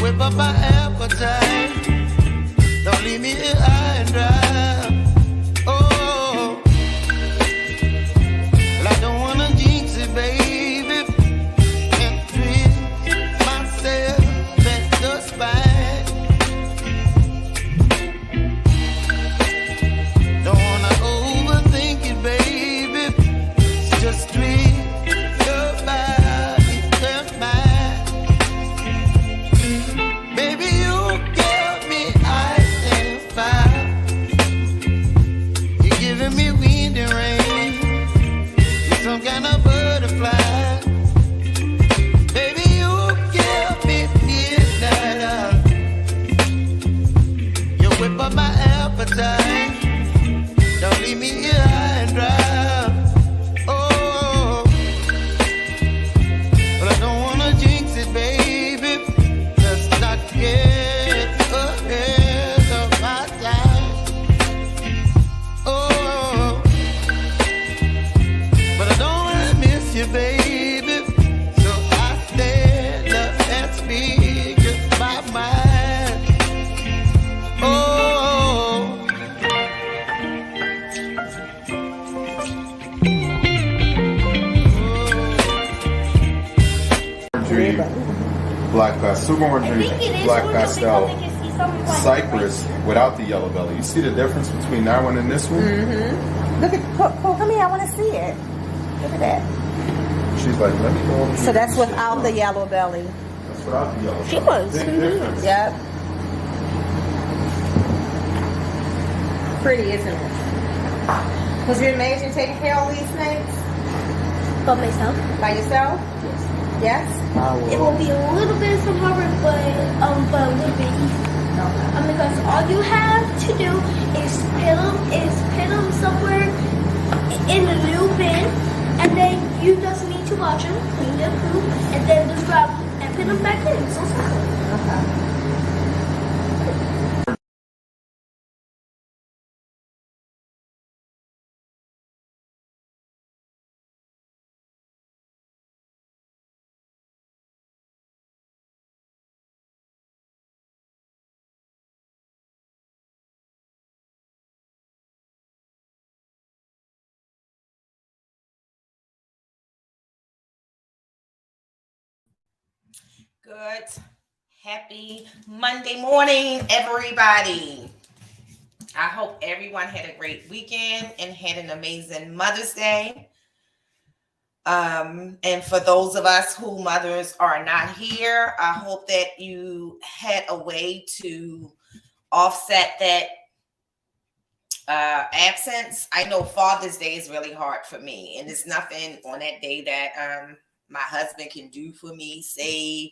whip up my appetite. Don't leave me here high and dry. Oh, well, I don't wanna jinx it, baby, and twist myself at the spine. Don't wanna overthink it, baby. Just twist your body to mine. Baby, you give me ice and fire. You're giving me wind and rain. You're some kind of butterfly. Baby, you give me midnight. You whip up my appetite. Don't leave me here high and dry. Oh, but I don't wanna jinx it, baby. Let's not get ahead of my time. Oh, but I don't wanna miss you, baby. So I stand up and speak my mind. Oh. Black pastel, super orange, black pastel, cypress without the yellow belly. You see the difference between that one and this one? Mm-hmm. Look at, come here, I want to see it. Look at that. She's like, let me go over So here. that's without the yellow belly. That's without the yellow She belly. was. Big difference. Yep. Pretty, isn't it? Was you imagine taking care of all these snakes By myself. by yourself? Yes? It will be a little bit some hard work, but a little bit easy. Because all you have to do is put them somewhere in a little bin, and then you just need to watch them, clean their poop, and then just grab them and put them back in. So simple. Okay. Good. Happy Monday morning, everybody. I hope everyone had a great weekend and had an amazing Mother's Day. And for those of us who mothers are not here, I hope that you had a way to offset that absence. I know Father's Day is really hard for me, and there's nothing on that day that my husband can do for me, say,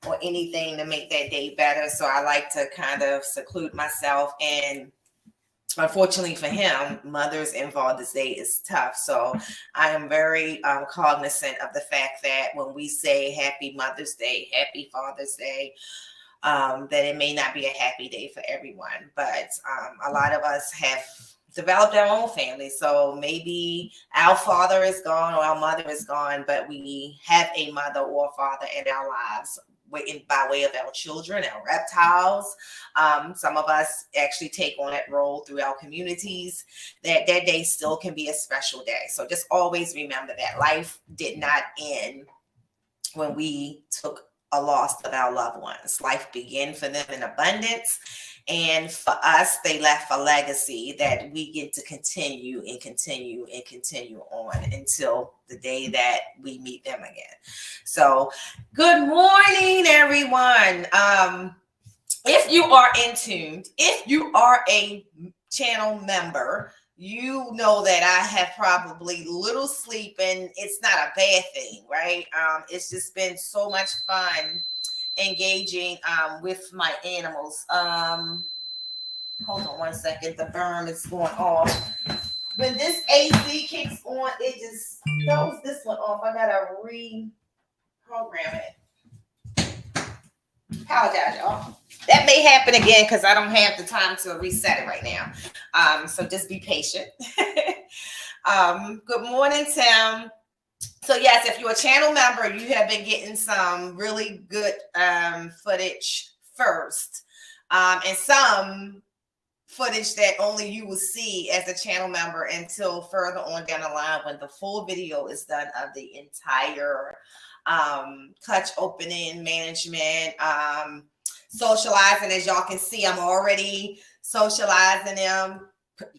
or anything to make that day better. So I like to kind of seclude myself. And unfortunately for him, Mother's and Father's Day is tough. So I am very cognizant of the fact that when we say Happy Mother's Day, Happy Father's Day, that it may not be a happy day for everyone. But a lot of us have developed our own family. So maybe our father is gone or our mother is gone, but we have a mother or father in our lives by way of our children, our reptiles. Some of us actually take on that role through our communities. That day still can be a special day. So just always remember that life did not end when we took a loss of our loved ones. Life began for them in abundance. And for us, they left a legacy that we get to continue and continue and continue on until the day that we meet them again. So good morning, everyone. If you are in tune, if you are a channel member, you know that I have probably little sleep, and it's not a bad thing, right? It's just been so much fun engaging with my animals. Hold on one second. The berm is going off. When this AC kicks on, it just throws this one off. I gotta reprogram it. Apologize, y'all. That may happen again because I don't have the time to reset it right now. So just be patient. Good morning, Tim. So yes, if you're a channel member, you have been getting some really good footage first, and some footage that only you will see as a channel member until further on down the line when the full video is done of the entire clutch opening, management, socializing. As y'all can see, I'm already socializing them,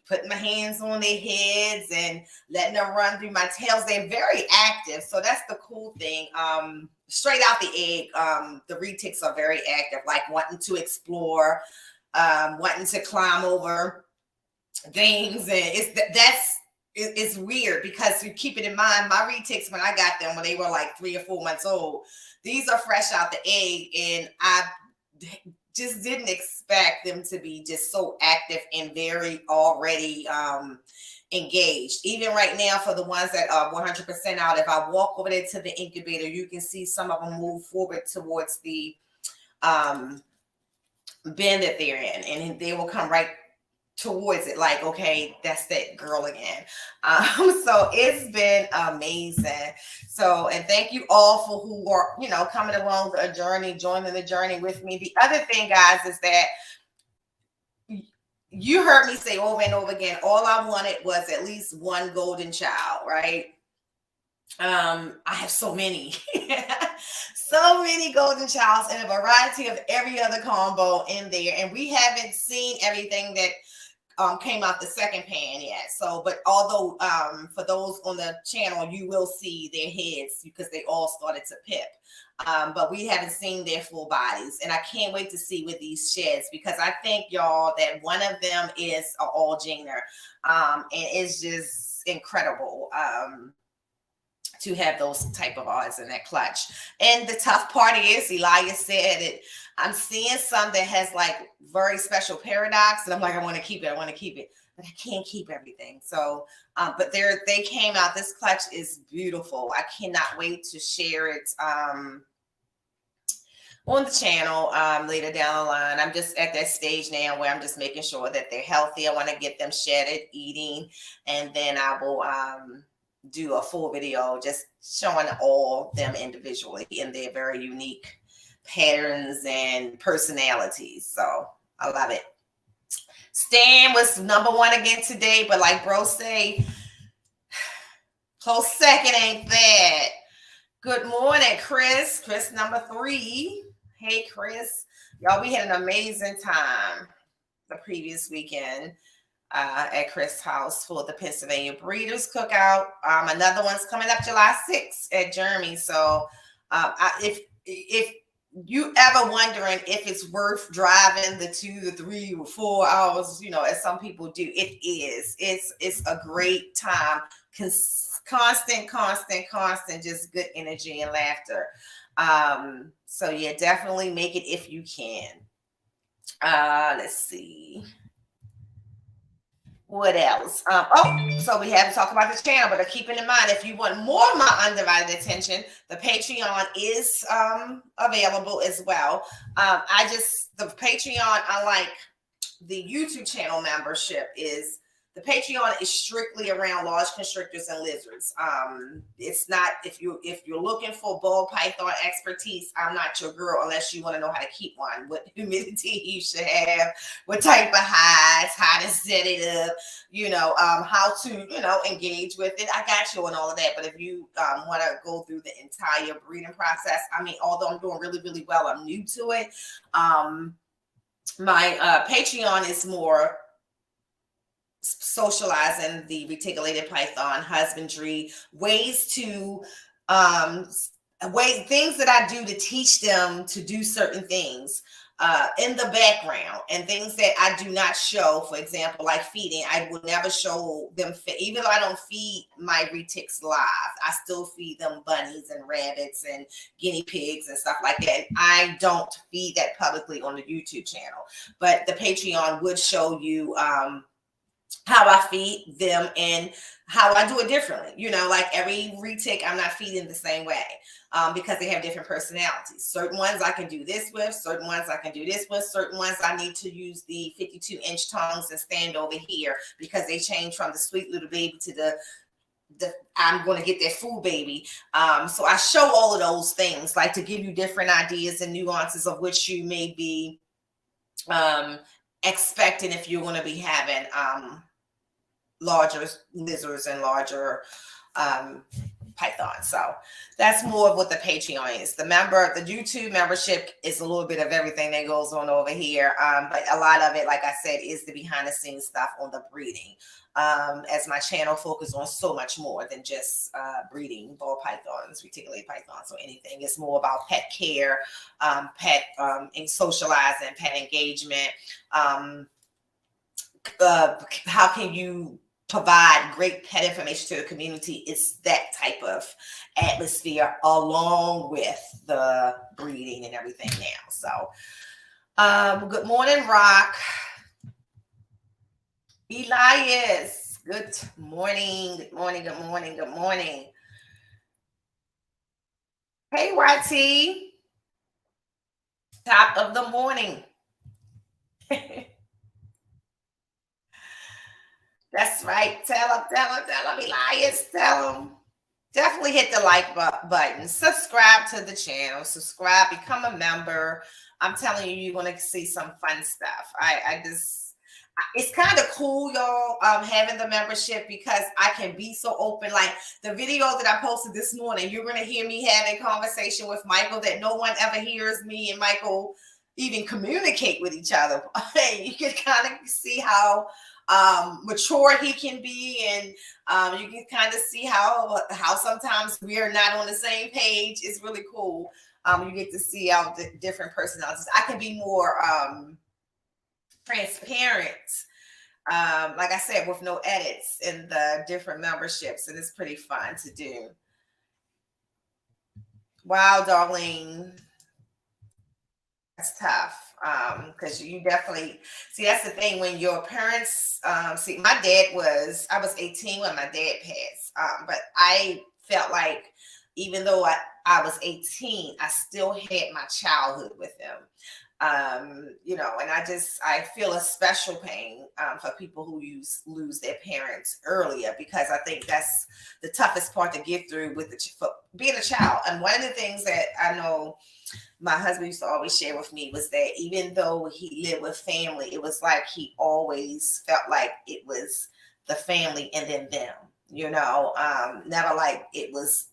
putting my hands on their heads and letting them run through my tails. They're very active, so that's the cool thing. Straight out the egg, the retics are very active, like wanting to explore, wanting to climb over things, and it's weird because you keep it in mind. My retics, when I got them when they were like 3 or 4 months old, these are fresh out the egg, and I just didn't expect them to be just so active and very already engaged. Even right now, for the ones that are 100% out, if I walk over there to the incubator, you can see some of them move forward towards the bin that they're in, and they will come right towards it like, okay, that's that girl again. So it's been amazing. So, and thank you all for who are, you know, coming along the journey, joining the journey with me. The other thing, guys, is that you heard me say over and over again, all I wanted was at least one golden child, right? I have so many, so many golden childs and a variety of every other combo in there. And we haven't seen everything that came out the second pan yet. So, but although for those on the channel, you will see their heads because they all started to pip. But we haven't seen their full bodies. And I can't wait to see with these sheds, because I think, y'all, that one of them is an all-jeaner. And it's just incredible to have those type of odds in that clutch. And the tough part is, Elias said it, I'm seeing some that has like very special paradox, and I'm like, I want to keep it, but I can't keep everything. So, but they came out. This clutch is beautiful. I cannot wait to share it on the channel later down the line. I'm just at that stage now where I'm just making sure that they're healthy. I want to get them shedded, eating, and then I will do a full video just showing all them individually in their very unique patterns and personalities. So I love it. Stan was number one again today, but like bro say, close second ain't bad. Good morning, Chris. Chris number 3. Hey, Chris. Y'all, we had an amazing time the previous weekend at Chris' house for the Pennsylvania Breeders Cookout. Another one's coming up July 6th at Jeremy. So if you ever wondering if it's worth driving the 2 to 3 or 4 hours, you know, as some people do, it is. It's a great time. Constant, just good energy and laughter. So yeah, definitely make it if you can. Let's see. What else? So we haven't talked about this channel, but keeping in mind, if you want more of my undivided attention, the Patreon is available as well. The Patreon, unlike the YouTube channel membership, is the Patreon is strictly around large constrictors and lizards. It's not, if you're looking for ball python expertise, I'm not your girl unless you want to know how to keep one, what humidity you should have, what type of hides, how to set it up, you know, how to, you know, engage with it. I got you on all of that. But if you want to go through the entire breeding process, I mean, although I'm doing really, really well, I'm new to it. My Patreon is more socializing the reticulated python, husbandry, ways to things that I do to teach them to do certain things in the background, and things that I do not show. For example, like feeding, I will never show them even though I don't feed my retics live, I still feed them bunnies and rabbits and guinea pigs and stuff like that. I don't feed that publicly on the YouTube channel, but the Patreon would show you how I feed them and how I do it differently. You know, like every retic, I'm not feeding the same way because they have different personalities. Certain ones I can do this with, certain ones I can do this with, certain ones I need to use the 52-inch tongues and stand over here because they change from the sweet little baby to the I'm going to get that food baby. So I show all of those things, like to give you different ideas and nuances of which you may be expecting if you're going to be having larger lizards and larger pythons. So that's more of what the Patreon is. The YouTube membership is a little bit of everything that goes on over here. But a lot of it, like I said, is the behind the scenes stuff on the breeding. As my channel focuses on so much more than just breeding ball pythons, reticulated pythons, or anything. It's more about pet care, pet and socializing, pet engagement. How can you provide great pet information to the community? It's that type of atmosphere along with the breeding and everything now. So good morning, Rock. Elias, good morning, good morning, good morning, good morning. Hey, YT, top of the morning. That's right. Tell him, Elias, tell him. Definitely hit the like button. Subscribe to the channel. Subscribe, become a member. I'm telling you, you're going to see some fun stuff. It's kind of cool, y'all, having the membership, because I can be so open. Like the video that I posted this morning, you're going to hear me having conversation with Michael that no one ever hears me and Michael even communicate with each other. You can kind of see how mature he can be, and you can kind of see how sometimes we are not on the same page. It's really cool. You get to see how the different personalities. I can be more transparent, like I said, with no edits in the different memberships, and it's pretty fun to do. Wow, Darlene, that's tough. Because you definitely see, that's the thing when your parents see, I was 18 when my dad passed, but I felt like even though I was 18, I still had my childhood with them. And I feel a special pain for people who lose their parents earlier, because I think that's the toughest part to get through with for being a child. And one of the things that I know my husband used to always share with me was that even though he lived with family, it was like he always felt like it was the family and then them, never like it was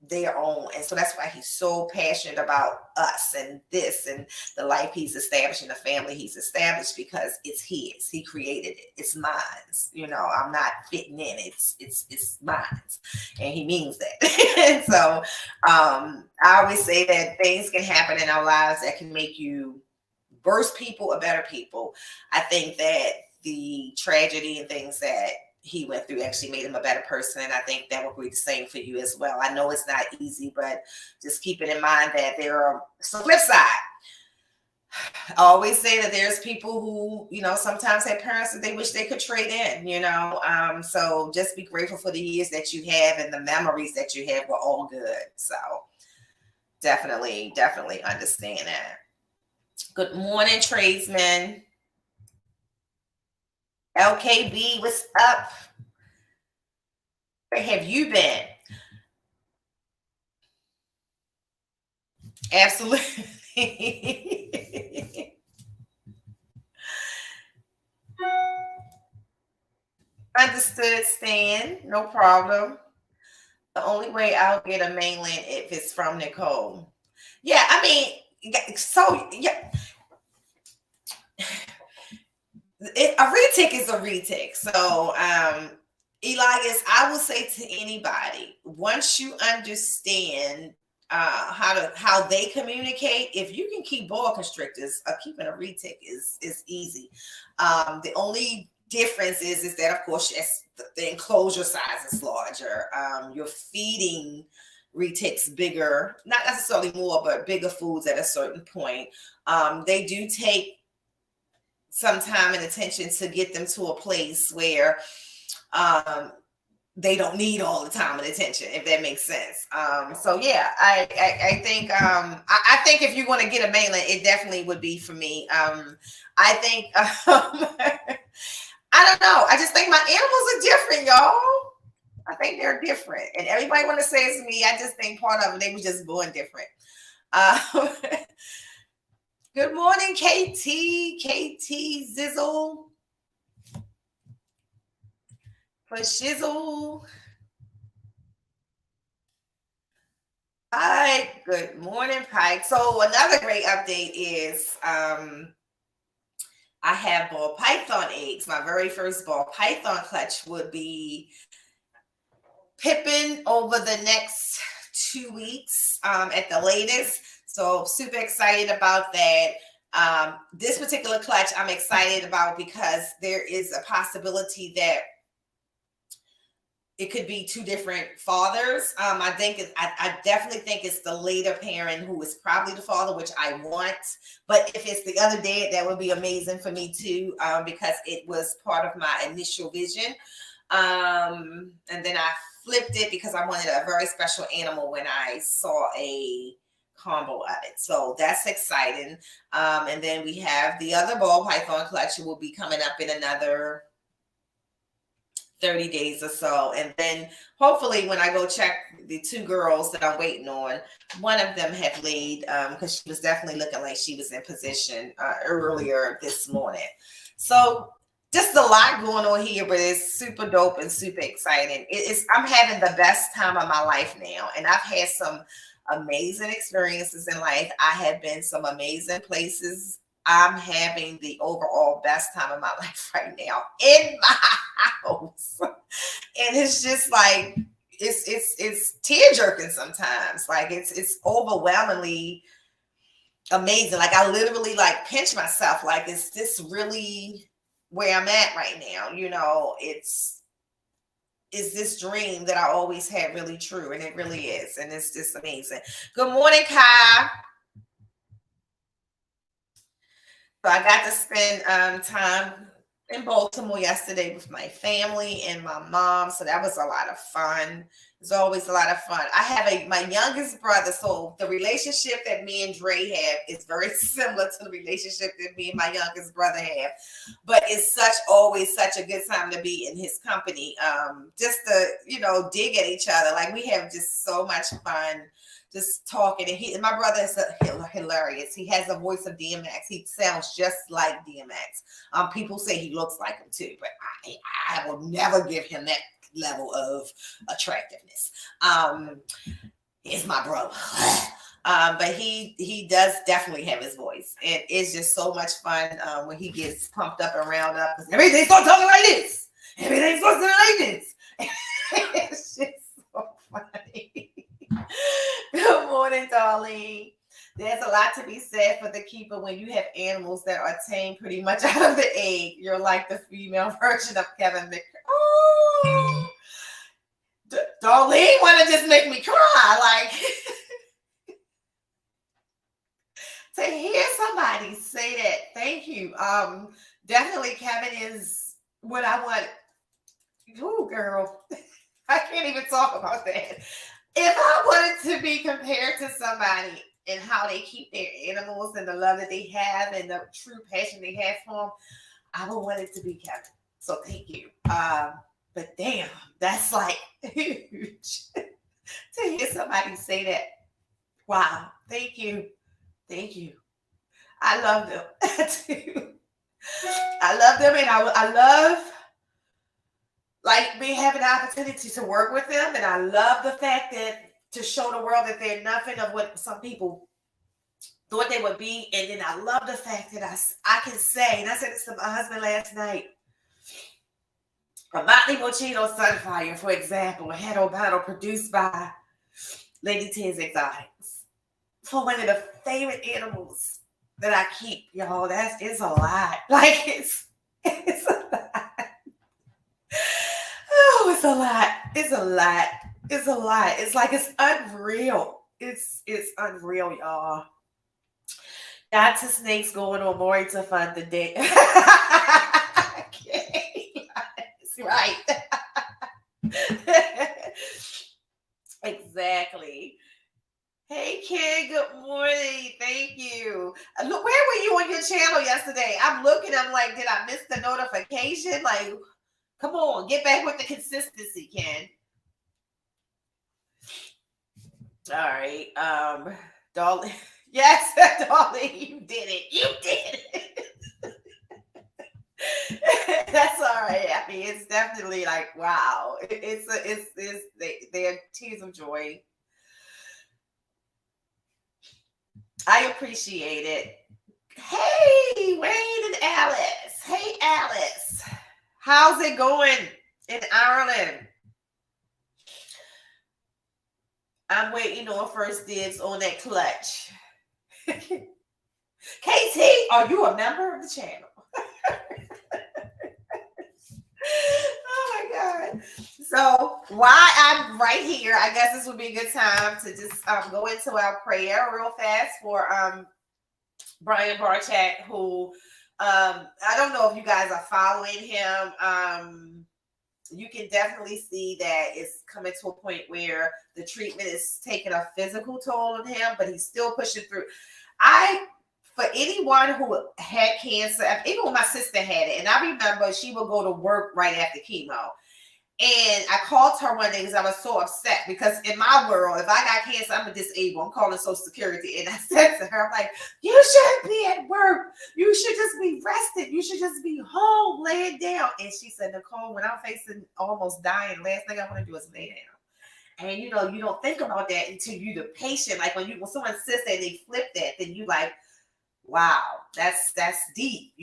their own. And so that's why he's so passionate about us and this and the life he's established and the family he's established, because it's his. He created it. It's mine. I'm not fitting in. It's mine. And he means that. And so I always say that things can happen in our lives that can make you worse people or better people. I think that the tragedy and things that he went through actually made him a better person. And I think that will be the same for you as well. I know it's not easy, but just keep it in mind that it's the flip side. I always say that there's people who, sometimes have parents that they wish they could trade in, so just be grateful for the years that you have, and the memories that you have were all good. So definitely understand that. Good morning, tradesmen. LKB, what's up? Where have you been? Absolutely. Understood, Stan. No problem. The only way I'll get a mainland if it's from Nicole. Yeah, I mean, so yeah. A retic is a retic. So, Elias, I will say to anybody, once you understand how they communicate, if you can keep boa constrictors, keeping a retic is easy. The only difference is that, of course, the enclosure size is larger. You're feeding retics bigger, not necessarily more, but bigger foods at a certain point. They do take some time and attention to get them to a place where they don't need all the time and attention, if that makes sense. So yeah, I think I think if you want to get a mainland, it definitely would be for me. I think I don't know. I just think my animals are different, y'all. I think they're different. And everybody want to say it's me. I just think part of it, they were just born different. Good morning, KT Zizzle. For Shizzle. Hi, good morning, Pike. So another great update is I have ball python eggs. My very first ball python clutch would be pipping over the next 2 weeks at the latest. So super excited about that. This particular clutch I'm excited about because there is a possibility that it could be two different fathers. I definitely think it's the later parent who is probably the father, which I want. But if it's the other dad, that would be amazing for me too, because it was part of my initial vision. And then I flipped it because I wanted a very special animal when I saw a combo of it. So that's exciting. And then we have the other ball python collection will be coming up in another 30 days or so. And then hopefully when I go check the two girls that I'm waiting on, one of them have laid because she was definitely looking like she was in position earlier this morning. So just a lot going on here, but it's super dope and super exciting. I'm having the best time of my life now. And I've had some amazing experiences in life. I have been some amazing places. I'm having the overall best time of my life right now in my house. And it's just like, it's tear jerking sometimes. Like it's overwhelmingly amazing. Like I literally like pinch myself. Like, is this really where I'm at right now? You know, is this dream that I always had really true? And it really is. And it's just amazing. Good morning, Kai. So I got to spend time in Baltimore yesterday with my family and my mom. So that was a lot of fun. It's always a lot of fun. I have my youngest brother. So the relationship that me and Dre have is very similar to the relationship that me and my youngest brother have. But it's always such a good time to be in his company. Just to, dig at each other. Like we have just so much fun. Just talking, and my brother is hilarious. He has the voice of DMX. He sounds just like DMX. People say he looks like him too, but I will never give him that level of attractiveness. He's my brother, but he does definitely have his voice, and it's just so much fun when he gets pumped up and round up. Everything's supposed to talk like this. Everything's supposed to be like this. It's just so funny. Good morning, darling. There's a lot to be said for the keeper when you have animals that are tamed pretty much out of the egg. You're like the female version of Kevin McCray. Oh, Darlene want to just make me cry. Like, to hear somebody say that, thank you. Definitely Kevin is what I want. Ooh, girl. I can't even talk about that. If I wanted to be compared to somebody and how they keep their animals and the love that they have and the true passion they have for them, I would want it to be Kevin. So thank you. But damn, that's like huge to hear somebody say that. Wow. Thank you. Thank you. I love them too. I love them, and I love like me having the opportunity to work with them. And I love the fact that to show the world that they're nothing of what some people thought they would be. And then I love the fact that I can say, and I said this to my husband last night, a Motley Mochino Sunfire, for example, a head battle produced by Lady T's Exotics, for one of the favorite animals that I keep, y'all. It's a lot. Like it's a lot. Oh, it's a lot. It's a lot. It's a lot. It's like it's unreal. It's unreal, y'all. Got to snakes going on more to fun the day. Okay. That's right. Exactly. Hey, kid. Good morning. Thank you. Look, where were you on your channel yesterday? I'm looking. I'm like, did I miss the notification? Like, come on, get back with the consistency, Ken. All right. Darling. Yes, darling, you did it. You did it. That's all right. I mean, it's definitely like, wow. They are tears of joy. I appreciate it. Hey, Wayne and Alice. Hey, Alice. How's it going in Ireland? I'm waiting on first dibs on that clutch. KT, are you a member of the channel? Oh my God. So while I'm right here, I guess this would be a good time to just go into our prayer real fast for Brian Barchak, who I don't know if you guys are following him. You can definitely see that it's coming to a point where the treatment is taking a physical toll on him, but he's still pushing through. For anyone who had cancer, even when my sister had it, and I remember she would go to work right after chemo. And I called her one day because I was so upset, because in my world, if I got cancer, I'm a disabled. I'm calling Social Security. And I said to her, I'm like, you shouldn't be at work. You should just be rested. You should just be home, laying down. And she said, Nicole, when I'm facing almost dying, last thing I want to do is lay down. And you don't think about that until you're the patient. Like when someone says that, they flip that, then you like, wow, that's deep,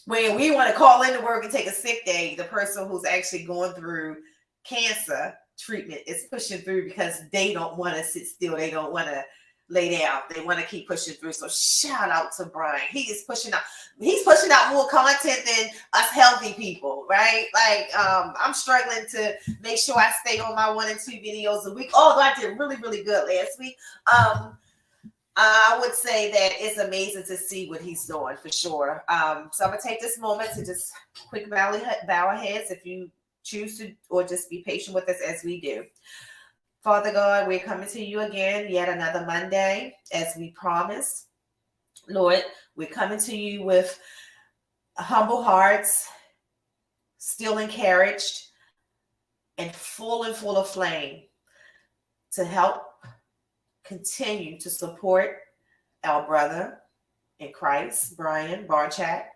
when we want to call into work and take a sick day, the person who's actually going through cancer treatment is pushing through because they don't want to sit still. They don't want to lay down. They want to keep pushing through. So shout out to Brian. He's pushing out more content than us healthy people, right? Like I'm struggling to make sure I stay on my 1 and 2 videos a week. Although I did really, really good last week. I would say that it's amazing to see what he's doing for sure. So I'm going to take this moment to just quick bow our heads if you choose to, or just be patient with us as we do. Father God, we're coming to you again, yet another Monday, as we promised. Lord, we're coming to you with humble hearts, still encouraged, and full of flame to help continue to support our brother in Christ, Brian Barchak.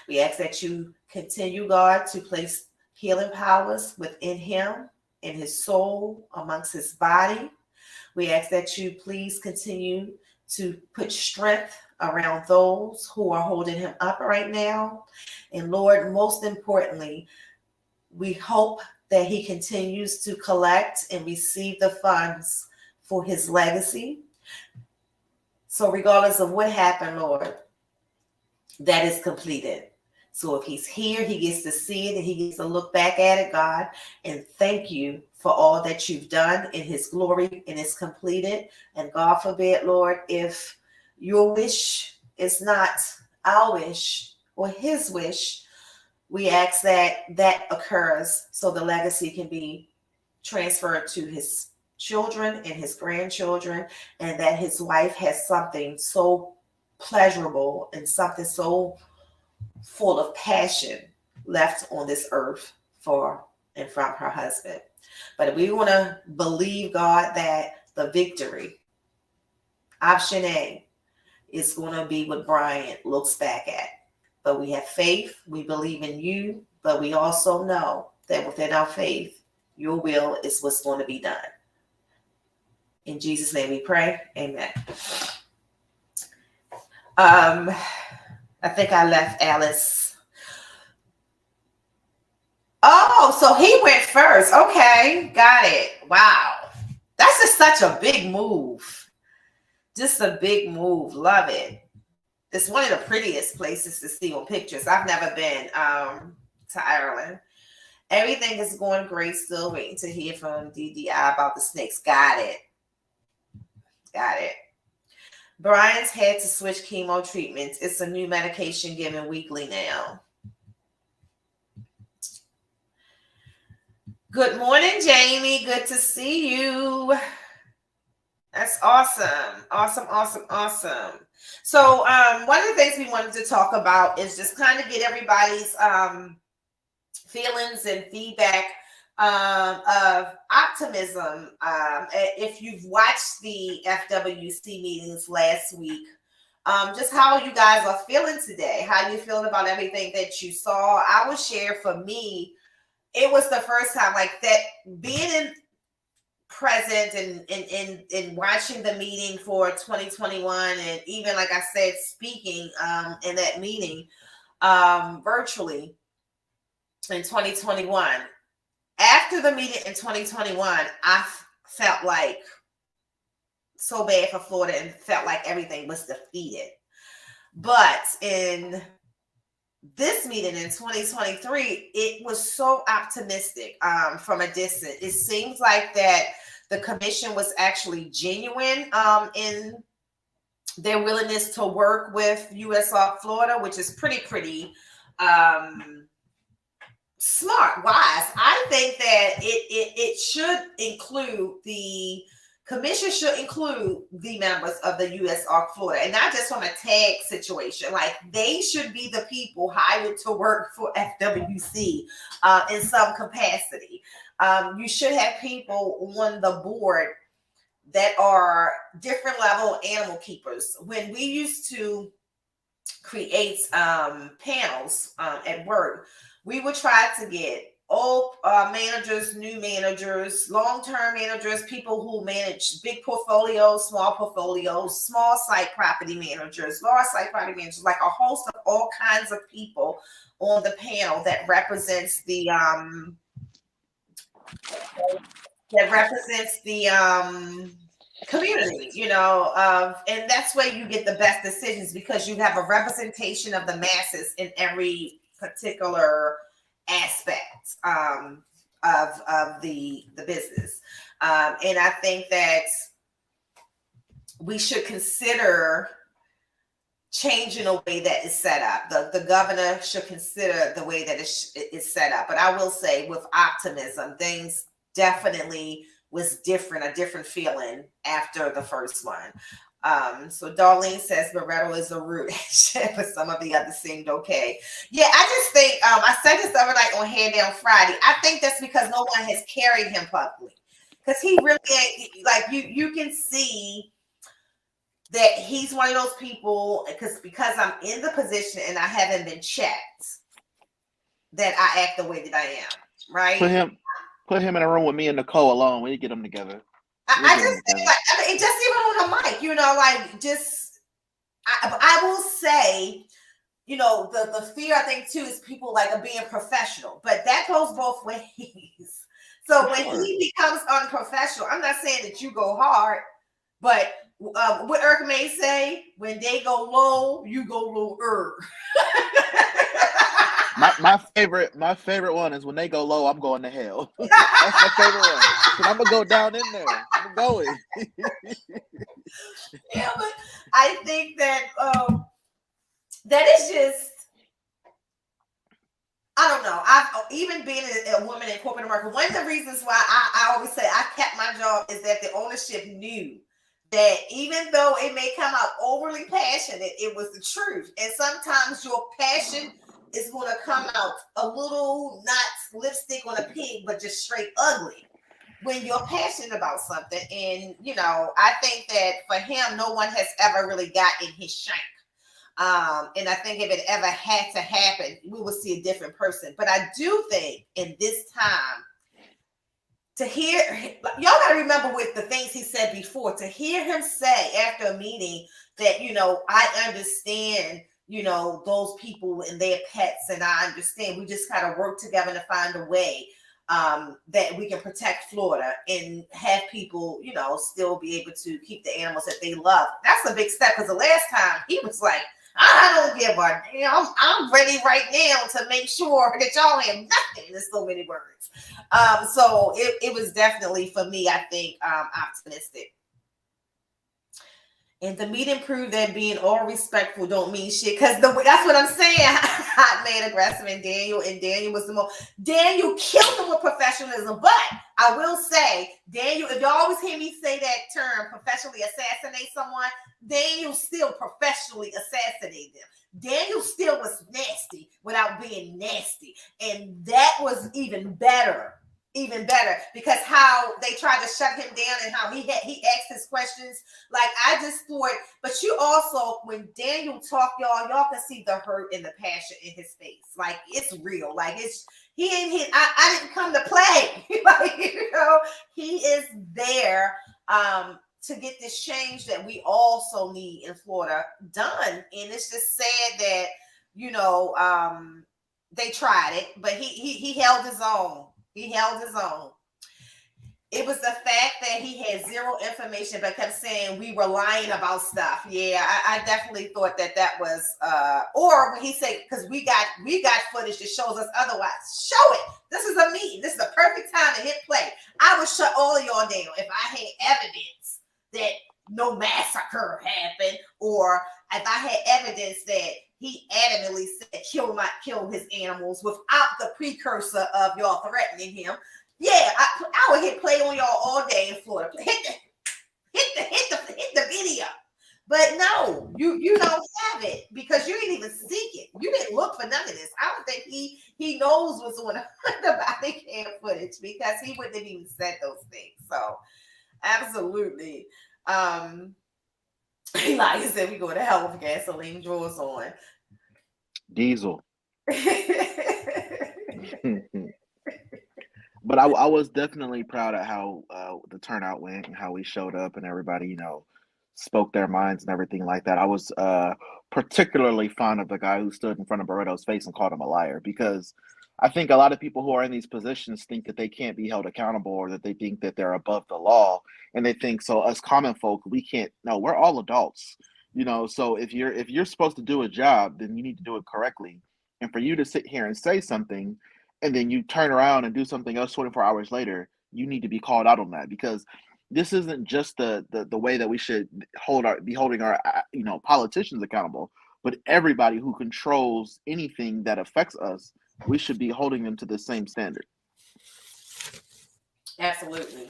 We ask that you continue, God, to place healing powers within him, in his soul, amongst his body. We ask that you please continue to put strength around those who are holding him up right now. And Lord, most importantly, we hope that he continues to collect and receive the funds for his legacy. So regardless of what happened, Lord, that is completed. So if he's here, he gets to see it and he gets to look back at it, God, and thank you for all that you've done in his glory, and it's completed. And God forbid, Lord, if your wish is not our wish or his wish, we ask that occurs so the legacy can be transferred to his children and his grandchildren, and that his wife has something so pleasurable and something so full of passion left on this earth for and from her husband. But we want to believe, God, that the victory, option A, is going to be what Brian looks back at. But we have faith, we believe in you, but we also know that within our faith, your will is what's going to be done. In Jesus' name we pray. Amen. I think I left Alice. Oh, so he went first. Okay, got it. Wow. That's just such a big move. Just a big move. Love it. It's one of the prettiest places to see on pictures. I've never been to Ireland. Everything is going great. Still waiting to hear from DDI about the snakes. Got it. Got it. Brian's had to switch chemo treatments. It's a new medication given weekly now. Good morning, Jamie. Good to see you. That's awesome. Awesome. So one of the things we wanted to talk about is just kind of get everybody's feelings and feedback of optimism. If you've watched the FWC meetings last week, just how you guys are feeling today, how you feeling about everything that you saw. I will share, for me, it was the first time like that, being present and watching the meeting for 2021, and even like I said, speaking in that meeting virtually in 2021. After the meeting in 2021, I felt like so bad for Florida and felt like everything was defeated. But in this meeting in 2023, it was so optimistic from a distance. It seems like that the commission was actually genuine in their willingness to work with USARK Florida, which is pretty smart, wise. I think that it should include, the commission should include the members of the USARK Florida, and not just from a tag situation. Like, they should be the people hired to work for FWC in some capacity. You should have people on the board that are different level animal keepers. When we used to create panels at work, we would try to get old managers, new managers, long-term managers, people who manage big portfolios, small site property managers, large site property managers, like a host of all kinds of people on the panel that represents the community, you know, and that's where you get the best decisions, because you have a representation of the masses in every particular aspect of the business. And I think that we should consider changing the way that is set up. The governor should consider the way that it is set up. But I will say, with optimism, things definitely was different, a different feeling after the first one. So Darlene says Barreto is a root, but some of the others seemed okay. Yeah, I just think, I said this the other night on Hand Down Friday, I think that's because no one has carried him publicly. Because he really ain't, like, you can see that he's one of those people, because I'm in the position and I haven't been checked, that I act the way that I am, right? Put him in a room with me and Nicole alone. We get them together. I just think, like, I mean, just even on a mic, you know, like, just, I will say, you know, the fear, I think, too, is people like are being professional, but that goes both ways. So when he becomes unprofessional, I'm not saying that you go hard, but what Eric may say, when they go low, you go lower. My favorite one is when they go low, I'm going to hell. That's my favorite one. I'm gonna go down in there. I'm going. Yeah, but I think that that is just, I don't know. I've even being a woman in corporate America, one of the reasons why I always say I kept my job is that the ownership knew that even though it may come out overly passionate, it was the truth. And sometimes your passion is going to come out a little, not lipstick on a pig, but just straight ugly when you're passionate about something. And, you know, I think that for him, no one has ever really gotten his shank. And I think if it ever had to happen, we would see a different person. But I do think in this time, to hear, y'all got to remember with the things he said before, to hear him say after a meeting that, you know, I understand, you know, those people and their pets, and I understand we just kind of work together to find a way that we can protect Florida and have people, you know, still be able to keep the animals that they love. That's a big step, because the last time he was like, I don't give a damn. I'm ready right now to make sure that y'all have nothing. There's so many words. So it was definitely, for me, I think, optimistic. And the meeting proved that being all respectful don't mean shit. Because that's what I'm saying. Hot man, aggressive, and Daniel was the most. Daniel killed him with professionalism. But I will say, Daniel, if you always hear me say that term, professionally assassinate someone, Daniel still professionally assassinated them. Daniel still was nasty without being nasty. And that was even better even better, because how they tried to shut him down and how he asked his questions. Like, I just thought, but you also, when Daniel talked, y'all can see the hurt and the passion in his face. Like, it's real. Like, he ain't hit. I didn't come to play. Like, you know, he is there to get this change that we also need in Florida done. And it's just sad that, you know, they tried it, but he held his own. He held his own. It was the fact that he had zero information, but kept saying we were lying about stuff. Yeah, I definitely thought that was, or when he said, because we got footage that shows us otherwise. Show it. This is a meeting. This is the perfect time to hit play. I would shut all of y'all down if I had evidence that no massacre happened, or if I had evidence that he adamantly said kill his animals without the precursor of y'all threatening him. Yeah, I would hit play on y'all all day in Florida. Hit the video. But no, you don't have it because you didn't even seek it. You didn't look for none of this. I don't think he knows what's on the body cam footage, because he wouldn't have even said those things. So absolutely. Like I said, we go to hell with gasoline drawers on. Diesel. But I was definitely proud of how the turnout went and how we showed up and everybody, you know, spoke their minds and everything like that. I was particularly fond of the guy who stood in front of Barretto's face and called him a liar, because I think a lot of people who are in these positions think that they can't be held accountable, or that they think that they're above the law. And they think, so us common folk, we can't. No, we're all adults, you know. So if you're supposed to do a job, then you need to do it correctly. And for you to sit here and say something, and then you turn around and do something else 24 hours later, you need to be called out on that, because this isn't just the way that we should be holding our you know, politicians accountable, but everybody who controls anything that affects us, we should be holding them to the same standard. Absolutely.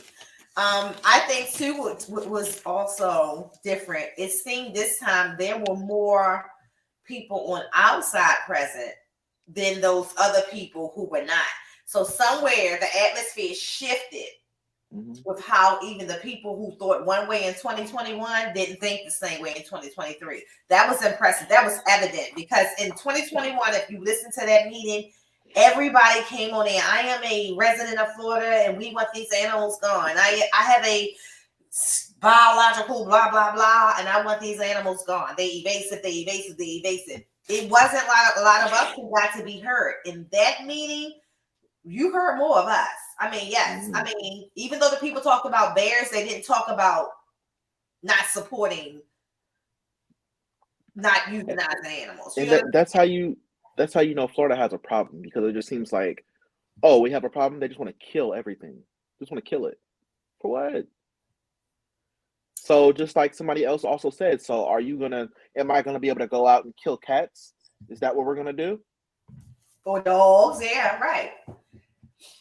I think too what was also different, it seemed this time there were more people on our side present than those other people who were not. So somewhere the atmosphere shifted with how even the people who thought one way in 2021 didn't think the same way in 2023. That was impressive. That was evident, because in 2021, if you listen to that meeting, everybody came on in. I am a resident of Florida and we want these animals gone. I have a biological blah, blah, blah, and I want these animals gone. They evasive. It wasn't a lot of us who got to be heard. In that meeting, you heard more of us. I mean, yes. I mean, even though the people talked about bears, they didn't talk about not supporting, not euthanizing animals. And that's how you know Florida has a problem, because it just seems like, oh, we have a problem. They just want to kill everything. Just want to kill it. For what? So just like somebody else also said, so am I gonna be able to go out and kill cats? Is that what we're gonna do? Or dogs, yeah, right.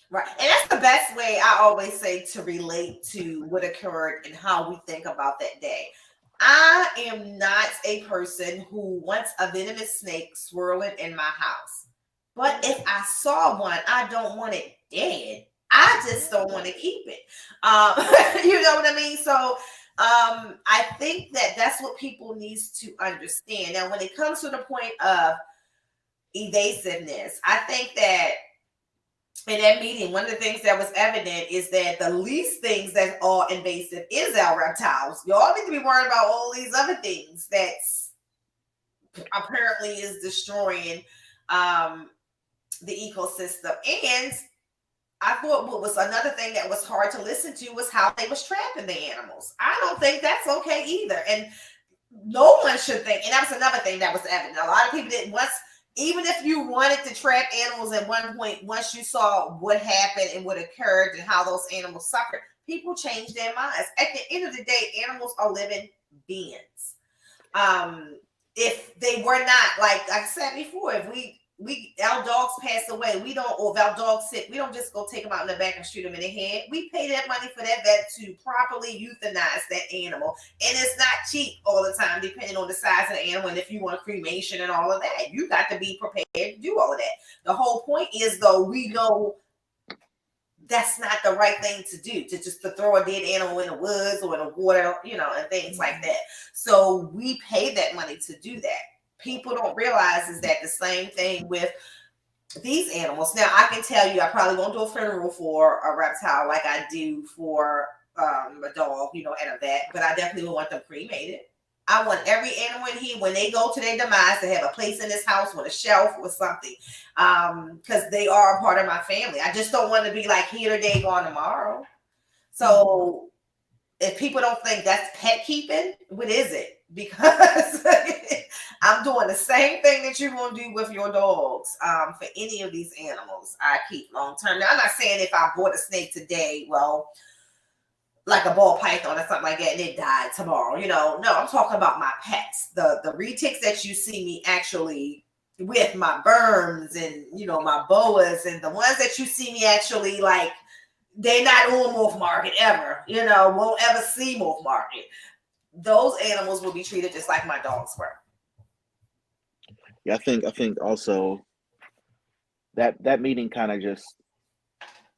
Right. And that's the best way, I always say, to relate to what occurred and how we think about that day. I am not a person who wants a venomous snake swirling in my house. But if I saw one, I don't want it dead. I just don't want to keep it. You know what I mean? So I think that's what people need to understand. Now, when it comes to the point of evasiveness, I think that in that meeting, one of the things that was evident is that the least things that are invasive is our reptiles. Y'all need to be worried about all these other things that apparently is destroying the ecosystem. And I thought what was another thing that was hard to listen to was how they was trapping the animals. I don't think that's okay either. And no one should think, and that was another thing that was evident. A lot of people didn't, even if you wanted to trap animals at one point, once you saw what happened and what occurred and how those animals suffered, people changed their minds. At the end of the day, animals are living beings. If they were not, like I said before, if our dogs pass away, or if our dog's sick, we don't just go take them out in the back and shoot them in the head. We pay that money for that vet to properly euthanize that animal. And it's not cheap all the time, depending on the size of the animal. And if you want cremation and all of that, you got to be prepared to do all of that. The whole point is, though, we know that's not the right thing to do, to throw a dead animal in the woods or in the water, and things like that. So we pay that money to do that. People don't realize is that the same thing with these animals. Now, I can tell you, I probably won't do a funeral for a reptile like I do for a dog, at a vet, but I definitely would want them cremated. I want every animal in here, when they go to their demise, to have a place in this house with a shelf or something, because they are a part of my family. I just don't want to be like here today, gone tomorrow. So if people don't think that's pet keeping, what is it? Because I'm doing the same thing that you're going to do with your dogs. For any of these animals, I keep long term. Now, I'm not saying if I bought a snake today, well, like a ball python or something like that, and it died tomorrow, No, I'm talking about my pets, the retics that you see me actually with, my berms and, my boas, and the ones that you see me actually like, they're not on Morph Market ever, won't ever see Morph Market. Those animals will be treated just like my dogs were. Yeah, I think also that meeting kind of just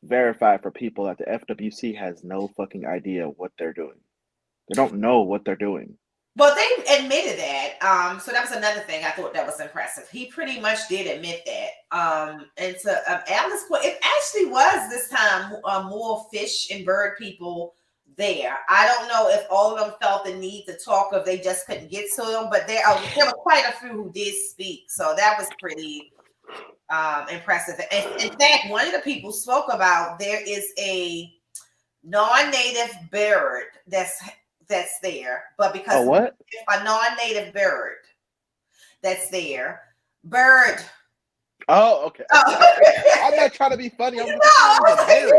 verified for people that the FWC has no fucking idea what they're doing. They don't know what they're doing. Well, they admitted that. So that was another thing I thought that was impressive. He pretty much did admit that. And to Alice's point, it actually was this time more fish and bird people there. I don't know if all of them felt the need to talk or if they just couldn't get to them, but there were quite a few who did speak. So that was pretty impressive. And in fact, one of the people spoke about there is a non-native bird that's there, but because what? A non-native bird that's there. Bird. Oh, okay. Oh. I'm not trying to be funny. I'm your face,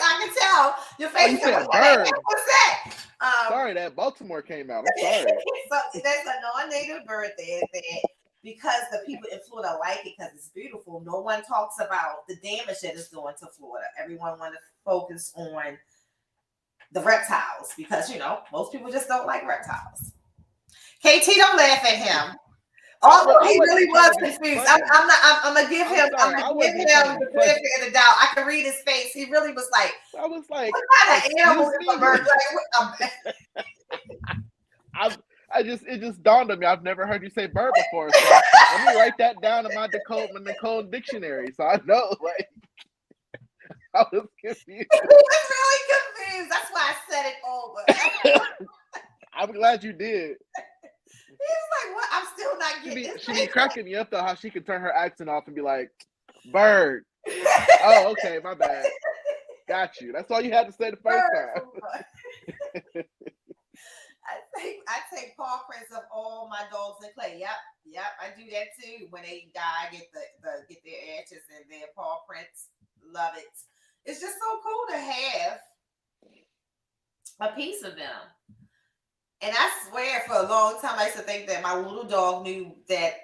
I can tell. Your face. You said bird. What's that? Sorry, that Baltimore came out. I'm sorry. So there's a non-native bird there that, because the people in Florida like it because it's beautiful, no one talks about the damage that it's doing to Florida. Everyone wants to focus on the reptiles because, most people just don't like reptiles. KT, don't laugh at him. Although he really was confused. I'm gonna give him the benefit of the doubt. I can read his face. He really was like, I was like, what kind of animal is a bird? It just dawned on me. I've never heard you say bird before. So let me write that down in my Nicole dictionary. So I know, I was confused. He was really confused. That's why I said it over. I'm glad you did. He was like, what? I'm still not getting it. She be cracking me up, though, how she could turn her accent off and be like, bird. Oh, okay, my bad. Got you. That's all you had to say the first time. I take paw prints of all my dogs in clay. Yep, I do that too. When they die, get their ashes and their paw prints. Love it. It's just so cool to have a piece of them. And I swear for a long time I used to think that my little dog knew that,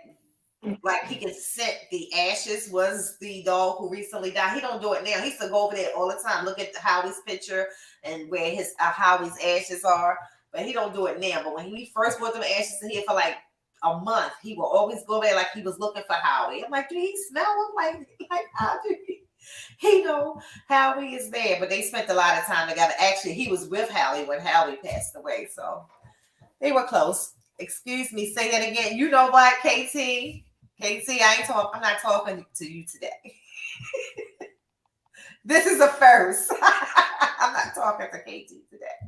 like, he could scent the ashes was the dog who recently died. He don't do it now. He used to go over there all the time, look at Howie's picture and where his Howie's ashes are. But he don't do it now. But when we first brought them ashes in here for like a month, he will always go there like he was looking for Howie. I'm like, do he smell him? Like how do he know Howie is there? But they spent a lot of time together. Actually, he was with Howie when Howie passed away. So they were close. Excuse me, say that again. You know what, KT? I'm not talking to you today. This is a first. I'm not talking to KT today.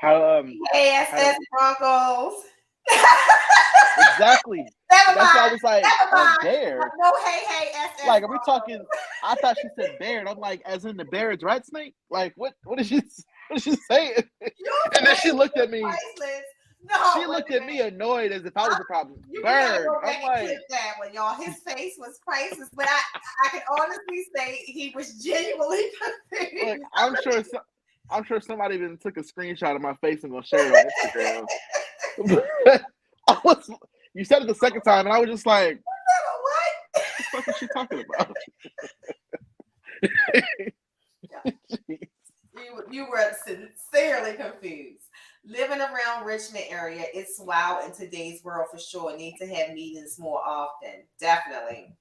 How ASS Broncos. Exactly. That's why I was like, bear. No, hey, SS. Like, are we talking? I thought she said bear. I'm like, as in the Baird's rat snake. Like, what is she saying? And then she looked at me. She looked at me annoyed as if I was a problem. Bird. I'm like, that one, y'all. His face was priceless, but I can honestly say he was genuinely confused. Look, I'm sure somebody even took a screenshot of my face and gonna share it on Instagram. You said it the second time, and I was just like, what the fuck is she talking about? You were sincerely confused. Living around Richmond area, it's wild in today's world for sure. Need to have meetings more often. Definitely.